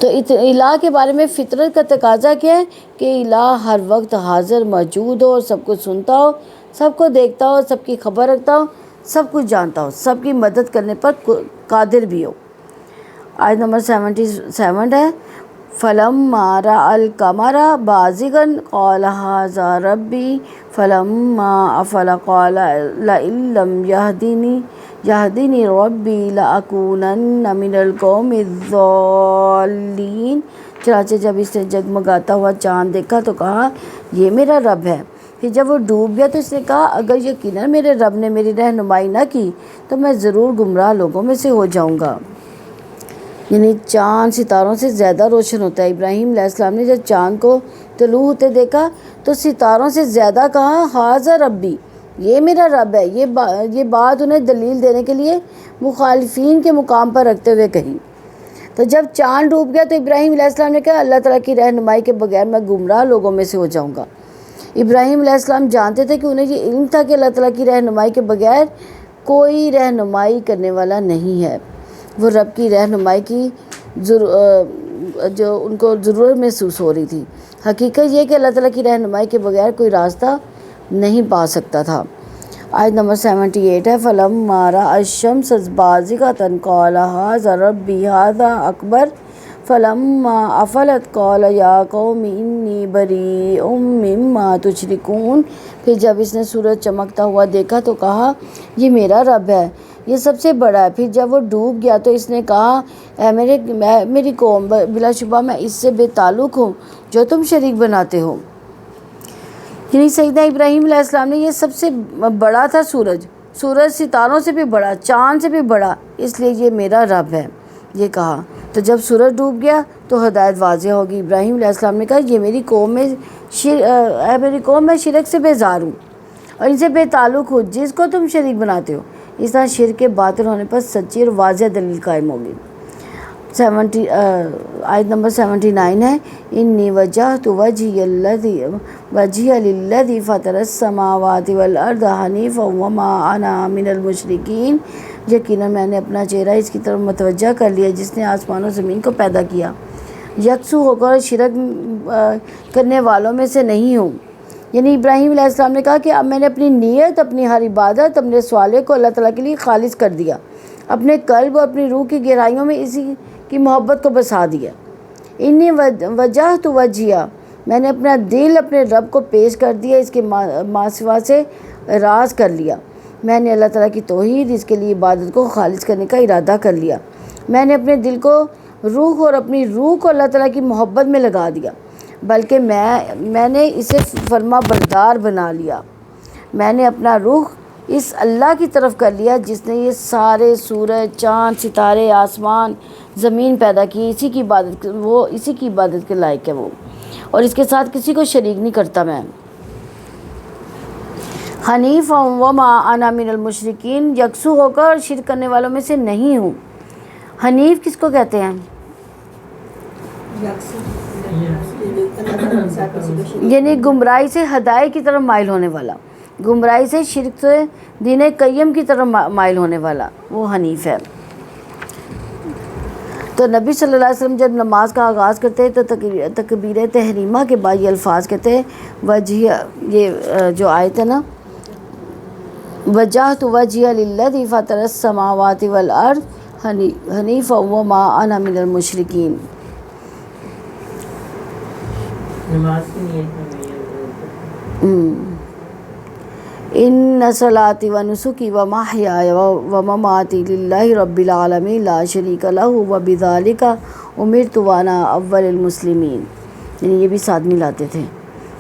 S1: تو الہ کے بارے میں فطرت کا تقاضا کیا ہے کہ الہ ہر وقت حاضر موجود ہو، اور سب کو سنتا ہو، سب کو دیکھتا ہو، سب کی خبر رکھتا ہو، سب کچھ جانتا ہو، سب کی مدد کرنے پر قادر بھی ہو۔ آیت نمبر 77 ہے، فَلَمَّا رَأَى الْقَمَرَ بَازِغًا قَالَ هَٰذَا رَبِّي فَلَمَّا أَفَلَ قَالَ لَئِن لَّمْ يَهْدِنِي رَبِّي لَأَكُونَنَّ مِنَ الْقَوْمِ الضَّالِّينَ۔ چنانچہ جب اس نے جگمگاتا ہوا چاند دیکھا تو کہا یہ میرا رب ہے۔ پھر جب وہ ڈوب گیا تو اس نے کہا اگر یقیناً میرے رب نے میری رہنمائی نہ کی تو میں ضرور گمراہ لوگوں میں سے ہو جاؤں گا۔ یعنی چاند ستاروں سے زیادہ روشن ہوتا ہے۔ ابراہیم علیہ السلام نے جب چاند کو طلوع ہوتے دیکھا تو ستاروں سے زیادہ کہا ھذا ربی، یہ میرا رب ہے۔ یہ بات انہیں دلیل دینے کے لیے مخالفین کے مقام پر رکھتے ہوئے کہی۔ تو جب چاند ڈوب گیا تو ابراہیم علیہ السلام نے کہا اللہ تعالیٰ کی رہنمائی کے بغیر میں گمراہ لوگوں میں سے ہو جاؤں گا۔ ابراہیم علیہ السلام جانتے تھے کہ انہیں یہ علم تھا کہ اللہ تعالیٰ کی رہنمائی کے بغیر کوئی رہنمائی کرنے والا نہیں ہے۔ وہ رب کی رہنمائی کی جو ان کو ضرورت محسوس ہو رہی تھی۔ حقیقت یہ کہ اللہ تعالیٰ کی رہنمائی کے بغیر کوئی راستہ نہیں پا سکتا تھا۔ آیت نمبر 78 ہے، فَلَمَّا رَأَى الشَّمْسَ بَازِغَةً قَالَ هَٰذَا رَبِّي هَٰذَا أَكْبَرُ فَلَمَّا أَفَلَتْ قَالَ يَا قَوْمِ إِنِّي بَرِيءٌ مِّمَّا تُشْرِكُونَ۔ پھر جب اس نے سورج چمکتا ہوا دیکھا تو کہا یہ میرا رب ہے، یہ سب سے بڑا ہے۔ پھر جب وہ ڈوب گیا تو اس نے کہا اے میری قوم، بلا شبہ میں اس سے بے تعلق ہوں جو تم شریک بناتے ہو۔ یعنی سیدنا ابراہیم علیہ السلام نے یہ سب سے بڑا تھا سورج ستاروں سے بھی بڑا، چاند سے بھی بڑا، اس لیے یہ میرا رب ہے یہ کہا۔ تو جب سورج ڈوب گیا تو ہدایت واضح ہوگی۔ ابراہیم علیہ السلام نے کہا یہ میری قوم میں شرک سے بیزار ہوں اور ان سے بے تعلق ہوں جس کو تم شریک بناتے ہو۔ اس طرح شرک کے باطل ہونے پر سچی اور واضح دلیل قائم ہوگی۔ آیت نمبر 79 ہے انی وجہت وجہی للذی فطر السماوات والارض حنیفا وما انا من المشرکین، یقیناً میں نے اپنا چہرہ اس کی طرف متوجہ کر لیا جس نے آسمان و زمین کو پیدا کیا، یکسو ہو کر شرک کرنے والوں میں سے نہیں ہوں۔ یعنی ابراہیم علیہ السلام نے کہا کہ اب میں نے اپنی نیت، اپنی ہر عبادت، اپنے صالح کو اللہ تعالیٰ کے لیے خالص کر دیا، اپنے قلب اور اپنی روح کی گہرائیوں میں اسی کی محبت کو بسا دیا۔ انی وجہت وجہیہ، میں نے اپنا دل اپنے رب کو پیش کر دیا، اس کے ماسوا سے راز کر لیا۔ میں نے اللہ تعالیٰ کی توحید، اس کے لیے عبادت کو خالص کرنے کا ارادہ کر لیا۔ میں نے اپنے دل کو، روح اور اپنی روح کو اللہ تعالیٰ کی محبت میں لگا دیا، بلکہ میں نے اسے فرما بردار بنا لیا۔ میں نے اپنا رخ اس اللہ کی طرف کر لیا جس نے یہ سارے سورج، چاند، ستارے، آسمان، زمین پیدا کی، اسی کی عبادت کے لائق ہے وہ، اور اس کے ساتھ کسی کو شریک نہیں کرتا۔ میں حنیف وما انا من المشرکین، یکسو ہو کر شرک کرنے والوں میں سے نہیں ہوں۔ حنیف کس کو کہتے ہیں؟ یعنی گمراہی سے ہدایت کی طرف مائل ہونے والا، گمراہی سے شرک سے دین قیم کی طرف مائل ہونے والا، وہ حنیف ہے۔ تو نبی صلی اللہ علیہ وسلم جب نماز کا آغاز کرتے ہیں تو تکبیر تحریمہ کے بعد یہ الفاظ کہتے ہیں وجہ، یہ جو آیت ہے نا، وجہت وجہی للذی فطر السماوات والارض حنیفا وما انا من المشرکین۔
S3: نماز کی نیت
S1: ان صلاتی و نسکی و محیای و مماتی للہ رب العالمین لا شریک لہ وبذالک امرت وانا اول المسلمین۔ یعنی یہ بھی ساتھ ملاتے تھے،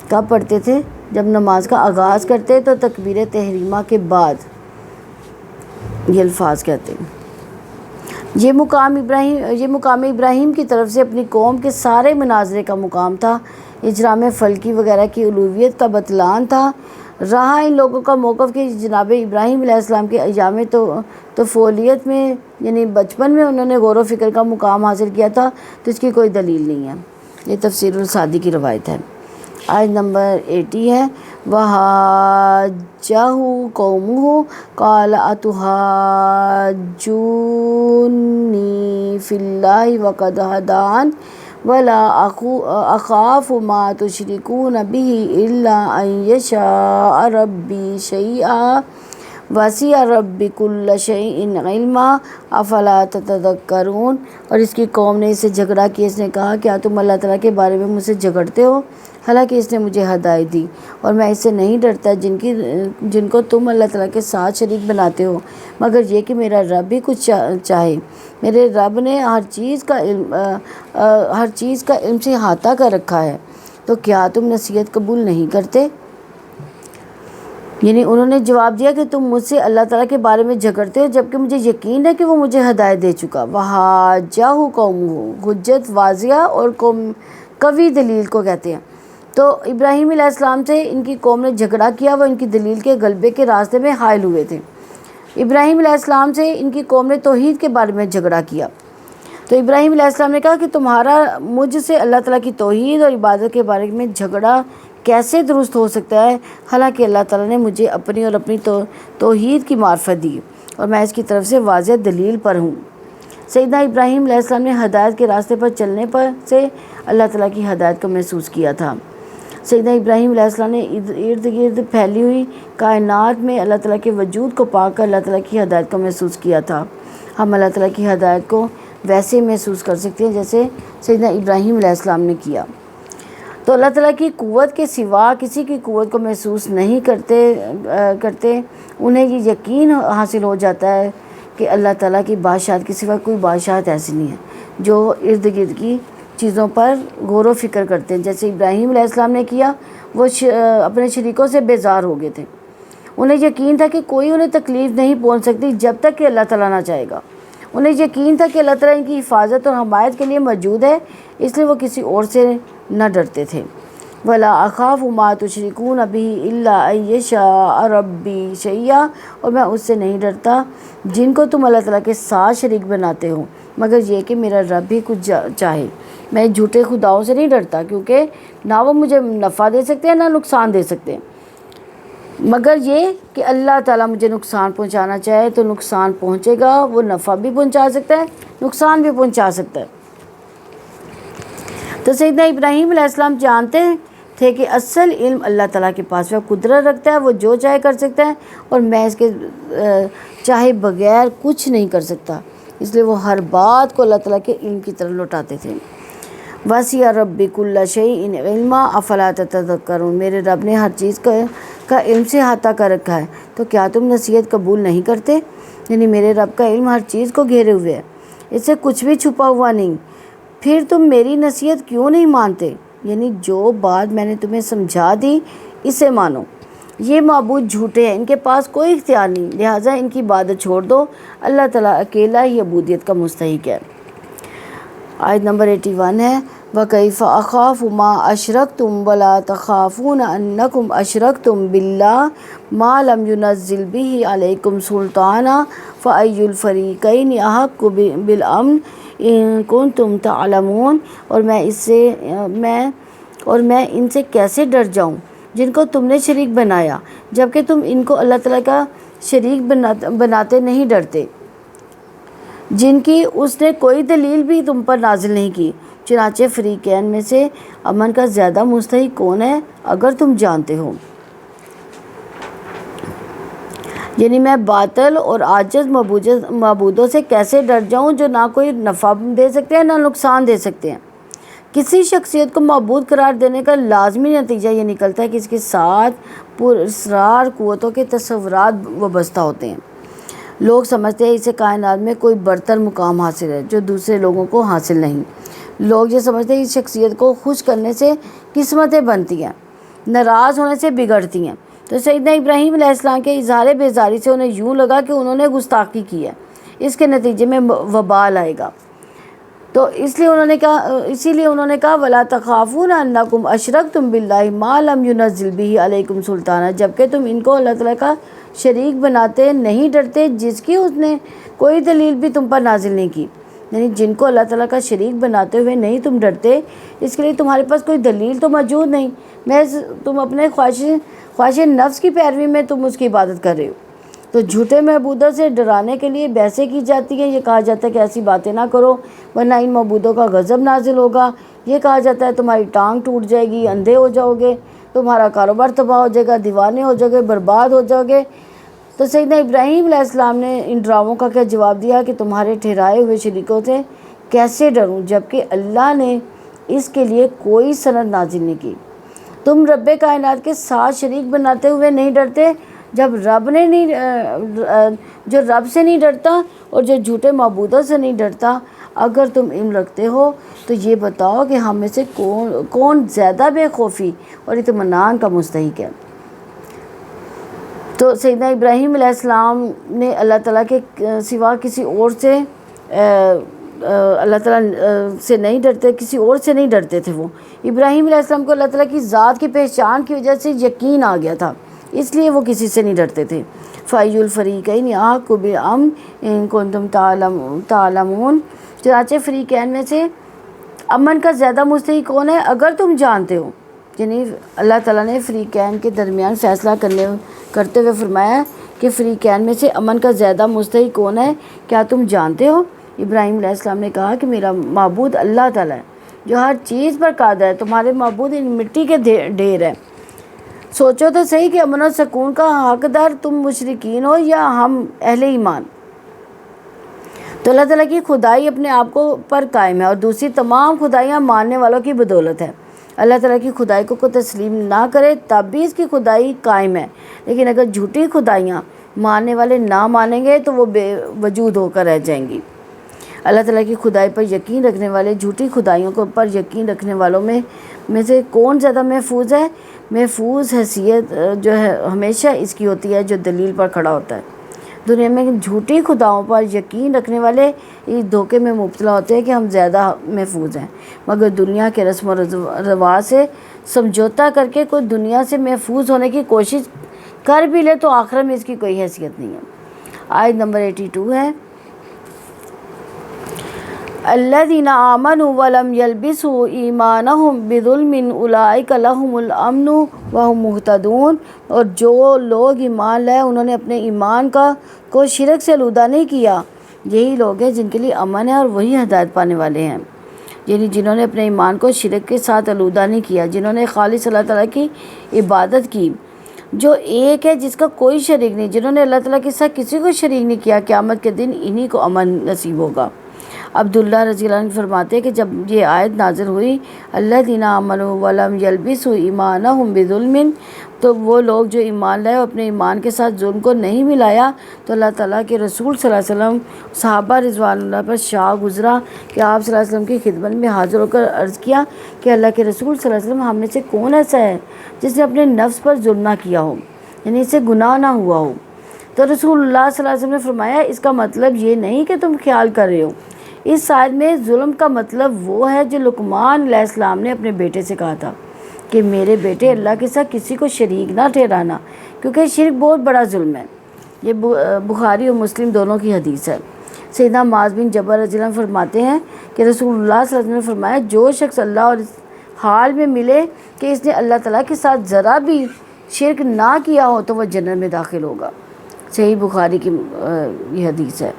S1: کب پڑھتے تھے؟ جب نماز کا آغاز کرتے تو تکبیر تحریمہ کے بعد یہ الفاظ کہتے ہیں۔ یہ مقام ابراہیم کی طرف سے اپنی قوم کے سارے مناظرے کا مقام تھا، اجرام فلکی وغیرہ کی الوہیت کا بتلان تھا۔ رہا ان لوگوں کا موقف کہ جناب ابراہیم علیہ السلام کے ایام طفولیت میں، یعنی بچپن میں انہوں نے غور و فکر کا مقام حاصل کیا تھا، تو اس کی کوئی دلیل نہیں ہے۔ یہ تفسیر السعدی کی روایت ہے۔ آیت نمبر 80 ہے وَحَاجَّهُ قَوْمُهُ قَالَ أَتُحَاجُّونِّي فِي اللَّهِ وَقَدْ هَدَانِ وَلَا أَخَافُ مَا تُشْرِكُونَ بِهِ إِلَّا أَن يَشَاءَ رَبِّي شَيْئًا وَسِعَ رَبِّي كُلَّ شَيْءٍ عِلْمًا أَفَلَا تَتَذَكَّرُونَ۔ اور اس کی قوم نے اس سے جھگڑا کیا، اس نے کہا کیا تم اللہ تعالیٰ کے بارے میں مجھ سے جھگڑتے ہو، حالانکہ اس نے مجھے ہدایت دی اور میں اس سے نہیں ڈرتا جن کو تم اللہ تعالیٰ کے ساتھ شریک بناتے ہو، مگر یہ کہ میرا رب بھی کچھ چاہے۔ میرے رب نے ہر چیز کا علم سے احاطہ کر رکھا ہے، تو کیا تم نصیحت قبول نہیں کرتے؟ یعنی انہوں نے جواب دیا کہ تم مجھ سے اللہ تعالیٰ کے بارے میں جھگڑتے ہو جبکہ مجھے یقین ہے کہ وہ مجھے ہدایت دے چکا۔ وَحَاجَّهُ قَوْمُهُ، حجت واضح اور قوی دلیل کو کہتے ہیں۔ تو ابراہیم علیہ السلام سے ان کی قوم نے جھگڑا کیا، وہ ان کی دلیل کے غلبے کے راستے میں حائل ہوئے تھے۔ ابراہیم علیہ السلام سے ان کی قوم نے توحید کے بارے میں جھگڑا کیا، تو ابراہیم علیہ السلام نے کہا کہ تمہارا مجھ سے اللہ تعالیٰ کی توحید اور عبادت کے بارے میں جھگڑا کیسے درست ہو سکتا ہے، حالانکہ اللہ تعالیٰ نے مجھے اپنی توحید کی معرفت دی اور میں اس کی طرف سے واضح دلیل پر ہوں۔ سیدنا ابراہیم علیہ السلام نے ہدایت کے راستے پر چلنے پر سے اللہ تعالیٰ کی ہدایت کو محسوس کیا تھا۔ سیدنا ابراہیم علیہ السلام نے ارد گرد پھیلی ہوئی کائنات میں اللہ تعالیٰ کے وجود کو پا کر اللہ تعالیٰ کی ہدایت کو محسوس کیا تھا۔ ہم اللہ تعالیٰ کی ہدایت کو ویسے محسوس کر سکتے ہیں جیسے سیدنا ابراہیم علیہ السلام نے کیا۔ تو اللہ تعالیٰ کی قوت کے سوا کسی کی قوت کو محسوس نہیں کرتے انہیں یہ یقین حاصل ہو جاتا ہے کہ اللہ تعالیٰ کی بادشاہت کے سوا کوئی بادشاہت ایسی نہیں ہے جو ارد گرد کی چیزوں پر غور و فکر کرتے ہیں۔ جیسے ابراہیم علیہ السلام نے کیا، وہ اپنے شریکوں سے بیزار ہو گئے تھے، انہیں یقین تھا کہ کوئی انہیں تکلیف نہیں پہنچ سکتی جب تک کہ اللہ تعالیٰ نہ چاہے گا، انہیں یقین تھا کہ اللہ تعالیٰ ان کی حفاظت اور حمایت کے لیے موجود ہے، اس لیے وہ کسی اور سے نہ ڈرتے تھے۔ وَلَا أَخَافُ مَا تُشْرِكُونَ بِهِ إِلَّا أَن يَشَاءَ رَبِّي شَيْئًا، اور میں اس سے نہیں ڈرتا جن کو تم اللہ تعالیٰ کے ساتھ شریک بناتے ہو، مگر یہ کہ میرا رب بھی کچھ چاہے۔ میں جھوٹے خداؤں سے نہیں ڈرتا، کیونکہ نہ وہ مجھے نفع دے سکتے ہیں نہ نقصان دے سکتے ہیں، مگر یہ کہ اللہ تعالیٰ مجھے نقصان پہنچانا چاہے تو نقصان پہنچے گا، وہ نفع بھی پہنچا سکتا ہے، نقصان بھی پہنچا سکتا ہے۔ تو سیدنا ابراہیم علیہ السلام جانتے تھے کہ اصل علم اللہ تعالیٰ کے پاس، وہ قدرت رکھتا ہے، وہ جو چاہے کر سکتا ہے، اور میں اس کے چاہے بغیر کچھ نہیں کر سکتا، اس لیے وہ ہر بات کو اللہ تعالیٰ کے علم کی طرف لوٹاتے تھے۔ وَسِعَ رَبِّ كُلَّ شَيْءٍ عِلْمًا أَفَلَا تَتَذَكَّرُونَ، میرے رب نے ہر چیز کا علم سے احاطہ کر رکھا ہے، تو کیا تم نصیحت قبول نہیں کرتے؟ یعنی میرے رب کا علم ہر چیز کو گھیرے ہوئے ہے، اس سے کچھ بھی چھپا ہوا نہیں، پھر تم میری نصیحت کیوں نہیں مانتے؟ یعنی جو بات میں نے تمہیں سمجھا دی اسے مانو۔ یہ معبود جھوٹے ہیں، ان کے پاس کوئی اختیار نہیں، لہٰذا ان کی عبادت چھوڑ دو، اللہ تعالیٰ اکیلا ہی عبودیت کا مستحق ہے۔ آیت نمبر 81 ہے وَكَيْفَ أَخَافُ مَا أَشْرَكْتُمْ وَلَا تَخَافُونَ أَنَّكُمْ أَشْرَكْتُمْ بِاللَّهِ مَا لَمْ يُنَزِّلْ بِهِ عَلَيْكُمْ سُلْطَانًا فَأَيُّ الْفَرِيقَيْنِ أَحَقُّ بِالْأَمْنِ إِن كُنتُمْ تَعْلَمُونَ، اور میں ان سے کیسے ڈر جاؤں جن کو تم نے شریک بنایا، جبکہ تم ان کو اللہ تعالیٰ کا شریک بناتے نہیں ڈرتے، جن کی اس نے کوئی دلیل بھی تم پر نازل نہیں کی۔ چنانچہ فریقین میں سے امن کا زیادہ مستحق کون ہے اگر تم جانتے ہو؟ یعنی میں باطل اور عاجز معبودوں سے کیسے ڈر جاؤں جو نہ کوئی نفع دے سکتے ہیں نہ نقصان دے سکتے ہیں۔ کسی شخصیت کو معبود قرار دینے کا لازمی نتیجہ یہ نکلتا ہے کہ اس کے ساتھ پراسرار قوتوں کے تصورات وابستہ ہوتے ہیں۔ لوگ سمجھتے ہیں اسے کائنات میں کوئی برتر مقام حاصل ہے جو دوسرے لوگوں کو حاصل نہیں۔ لوگ یہ سمجھتے ہیں اس شخصیت کو خوش کرنے سے قسمتیں بنتی ہیں، ناراض ہونے سے بگڑتی ہیں۔ تو سیدنا ابراہیم علیہ السلام کے اظہار بیزاری سے انہیں یوں لگا کہ انہوں نے گستاخی کی ہے، اس کے نتیجے میں وبال آئے گا، تو اسی لیے انہوں نے کہا وَلَا تَخَافُونَ أَنَّكُمْ أَشْرَكْتُمْ بِاللَّهِ مَا لَمْ يُنَزِّلْ بِهِ عَلَيْكُمْ سُلْطَانًا، جبکہ تم ان کو اللہ تعالیٰ کا شریک بناتے نہیں ڈرتے جس کی اس نے کوئی دلیل بھی تم پر نازل نہیں کی۔ یعنی جن کو اللہ تعالیٰ کا شریک بناتے ہوئے نہیں تم ڈرتے، اس کے لیے تمہارے پاس کوئی دلیل تو موجود نہیں، محض تم اپنے خواہش نفس کی پیروی میں تم اس کی عبادت کر رہے ہو۔ تو جھوٹے معبودوں سے ڈرانے کے لیے بحثیں کی جاتی ہیں، یہ کہا جاتا ہے کہ ایسی باتیں نہ کرو ورنہ ان معبودوں کا غضب نازل ہوگا، یہ کہا جاتا ہے تمہاری ٹانگ ٹوٹ جائے گی، اندھے ہو جاؤ گے، تمہارا کاروبار تباہ ہو جائے گا، دیوانے ہو جاؤ گے، برباد ہو جاؤ گے۔ تو سیدنا ابراہیم علیہ السلام نے ان ڈراموں کا کیا جواب دیا کہ تمہارے ٹھہرائے ہوئے شریکوں سے کیسے ڈروں جبکہ اللہ نے اس کے لیے کوئی سند نازل نہیں کی۔ تم رب کائنات کے ساتھ شریک بناتے ہوئے نہیں ڈرتے، جو رب سے نہیں ڈرتا اور جو جھوٹے معبودوں سے نہیں ڈرتا۔ اگر تم علم رکھتے ہو تو یہ بتاؤ کہ ہم میں سے کون زیادہ بے خوفی اور اطمینان کا مستحق ہے۔ تو سیدنا ابراہیم علیہ السلام نے اللہ تعالیٰ کے سوا کسی اور سے اللہ تعالیٰ سے نہیں ڈرتے، کسی اور سے نہیں ڈرتے تھے۔ وہ ابراہیم علیہ السلام کو اللہ تعالیٰ کی ذات کی پہچان کی وجہ سے یقین آ گیا تھا، اس لیے وہ کسی سے نہیں ڈرتے تھے۔ فَأَيُّ الْفَرِيقَيْنِ أَحَقُّ بِالْأَمْنِ إِن كُنتُمْ تَعْلَمُونَ، چنانچہ فریقین میں سے امن کا زیادہ مستحق کون ہے اگر تم جانتے ہو۔ یعنی اللہ تعالیٰ نے فریقین کے درمیان فیصلہ کرتے ہوئے فرمایا کہ فریقین میں سے امن کا زیادہ مستحق کون ہے، کیا تم جانتے ہو؟ ابراہیم علیہ السلام نے کہا کہ میرا معبود اللہ تعالیٰ ہے جو ہر چیز پر قادر ہے، تمہارے معبود ان مٹی کے ڈھیر ہیں۔ سوچو تو صحیح کہ امن و سکون کا حقدار تم مشرکین ہو یا ہم اہل ایمان۔ تو اللہ تعالیٰ کی خدائی اپنے آپ پر قائم ہے اور دوسری تمام خدائیاں ماننے والوں کی بدولت ہے۔ اللہ تعالیٰ کی خدائی کو تسلیم نہ کرے تب بھی اس کی خدائی قائم ہے، لیکن اگر جھوٹی خدائیاں ماننے والے نہ مانیں گے تو وہ بے وجود ہو کر رہ جائیں گی۔ اللہ تعالیٰ کی خدائی پر یقین رکھنے والے جھوٹی خدائیوں پر یقین رکھنے والوں میں سے کون زیادہ محفوظ ہے؟ محفوظ حیثیت جو ہے ہمیشہ اس کی ہوتی ہے جو دلیل پر کھڑا ہوتا ہے۔ دنیا میں جھوٹی خداؤں پر یقین رکھنے والے اس دھوکے میں مبتلا ہوتے ہیں کہ ہم زیادہ محفوظ ہیں، مگر دنیا کے رسم و رواج سے سمجھوتا کر کے کوئی دنیا سے محفوظ ہونے کی کوشش کر بھی لے تو آخرت میں اس کی کوئی حیثیت نہیں ہے۔ آیت نمبر 82 ہے، الذین آمنوا ولم یلبسوا ایمانہم بظلم اولئک لہم الامن وہم مہتدون، اور جو لوگ ایمان لائے انہوں نے اپنے ایمان کو شرک سے آلودہ نہیں کیا، یہی لوگ ہیں جن کے لیے امن ہے اور وہی ہدایت پانے والے ہیں۔ یعنی جنہوں نے اپنے ایمان کو شرک کے ساتھ آلودہ نہیں کیا، جنہوں نے خالص اللہ تعالیٰ کی عبادت کی جو ایک ہے، جس کا کوئی شریک نہیں، جنہوں نے اللہ تعالیٰ کے ساتھ کسی کو شریک نہیں کیا، قیامت کے دن انہی کو امن نصیب ہوگا۔ عبداللہ رضی اللہ عنہ فرماتے ہیں کہ جب یہ آیت نازل ہوئی الذین آمنوا ولم یلبسوا ایمانہم بظلم، تو وہ لوگ جو ایمان لائے اور اپنے ایمان کے ساتھ ظلم کو نہیں ملایا، تو اللہ تعالیٰ کے رسول صلی اللہ علیہ وسلم صحابہ رضوان اللہ پر شاہ گزرا کہ آپ صلی اللہ علیہ وسلم کی خدمت میں حاضر ہو کر عرض کیا کہ اللہ کے رسول صلی اللہ علیہ وسلم، ہم میں سے کون ایسا ہے جس نے اپنے نفس پر ظلم نہ کیا ہو، یعنی اسے گناہ نہ ہوا ہو؟ تو رسول اللہ صلی اللہ علیہ وسلم نے فرمایا اس کا مطلب یہ نہیں کہ تم خیال کر رہے ہو، اس آیت میں ظلم کا مطلب وہ ہے جو لقمان علیہ السلام نے اپنے بیٹے سے کہا تھا کہ میرے بیٹے اللہ کے ساتھ کسی کو شریک نہ ٹھہرانا، کیونکہ شرک بہت بڑا ظلم ہے۔ یہ بخاری اور مسلم دونوں کی حدیث ہے۔ سیدنا معاذ بن جبل رضی اللہ عنہ فرماتے ہیں کہ رسول اللہ صلی اللہ علیہ وسلم نے فرمایا جو شخص اللہ اور اس حال میں ملے کہ اس نے اللہ تعالیٰ کے ساتھ ذرا بھی شرک نہ کیا ہو تو وہ جنت میں داخل ہوگا۔ صحیح بخاری کی یہ حدیث ہے۔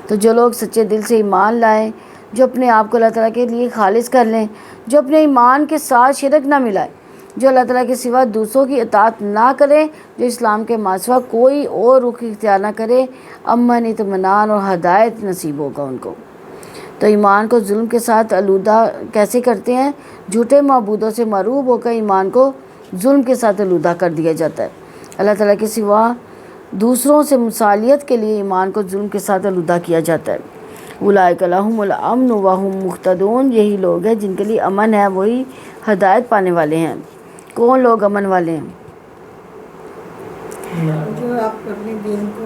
S1: تو جو لوگ سچے دل سے ایمان لائیں، جو اپنے آپ کو اللہ تعالیٰ کے لیے خالص کر لیں، جو اپنے ایمان کے ساتھ شرک نہ ملائے، جو اللہ تعالیٰ کے سوا دوسروں کی اطاعت نہ کرے، جو اسلام کے ماسوا کوئی اور رخ اختیار نہ کرے، امن، اطمینان اور ہدایت نصیب ہوگا ان کو۔ تو ایمان کو ظلم کے ساتھ آلودہ کیسے کرتے ہیں؟ جھوٹے معبودوں سے مرعوب ہو کر ایمان کو ظلم کے ساتھ آلودہ کر دیا جاتا ہے۔ اللہ تعالیٰ کے سوا دوسروں سے مصالحت کے لیے ایمان کو ظلم کے ساتھ آلودہ کیا جاتا ہے۔ اولئک لہم الامن وہم مہتدون، یہی لوگ ہیں جن کے لیے امن ہے، وہی ہدایت پانے والے ہیں۔ کون لوگ امن والے ہیں؟
S2: جو آپ اپنے دین کو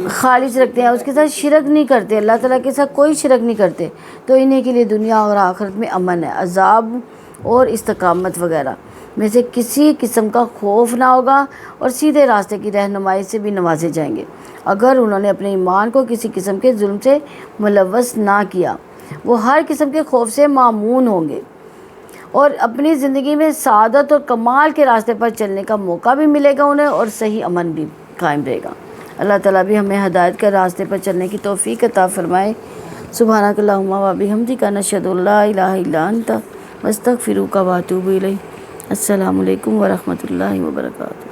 S1: خالص رکھتے ہیں، اس کے ساتھ شرک نہیں کرتے، اللہ تعالیٰ کے ساتھ کوئی شرک نہیں کرتے، تو انہیں کے لیے دنیا اور آخرت میں امن ہے، عذاب اور استقامت وغیرہ میں سے کسی قسم کا خوف نہ ہوگا، اور سیدھے راستے کی رہنمائی سے بھی نوازے جائیں گے اگر انہوں نے اپنے ایمان کو کسی قسم کے ظلم سے ملوث نہ کیا۔ وہ ہر قسم کے خوف سے مامون ہوں گے اور اپنی زندگی میں سعادت اور کمال کے راستے پر چلنے کا موقع بھی ملے گا انہیں، اور صحیح امن بھی قائم رہے گا۔ اللہ تعالیٰ بھی ہمیں ہدایت کے راستے پر چلنے کی توفیق عطا فرمائے۔ سبحانک اللہم و بحمدک، نشہد ان لا الہ الا انت، نستغفرک و نتوب الیک۔ السلام علیکم ورحمۃ اللہ وبرکاتہ۔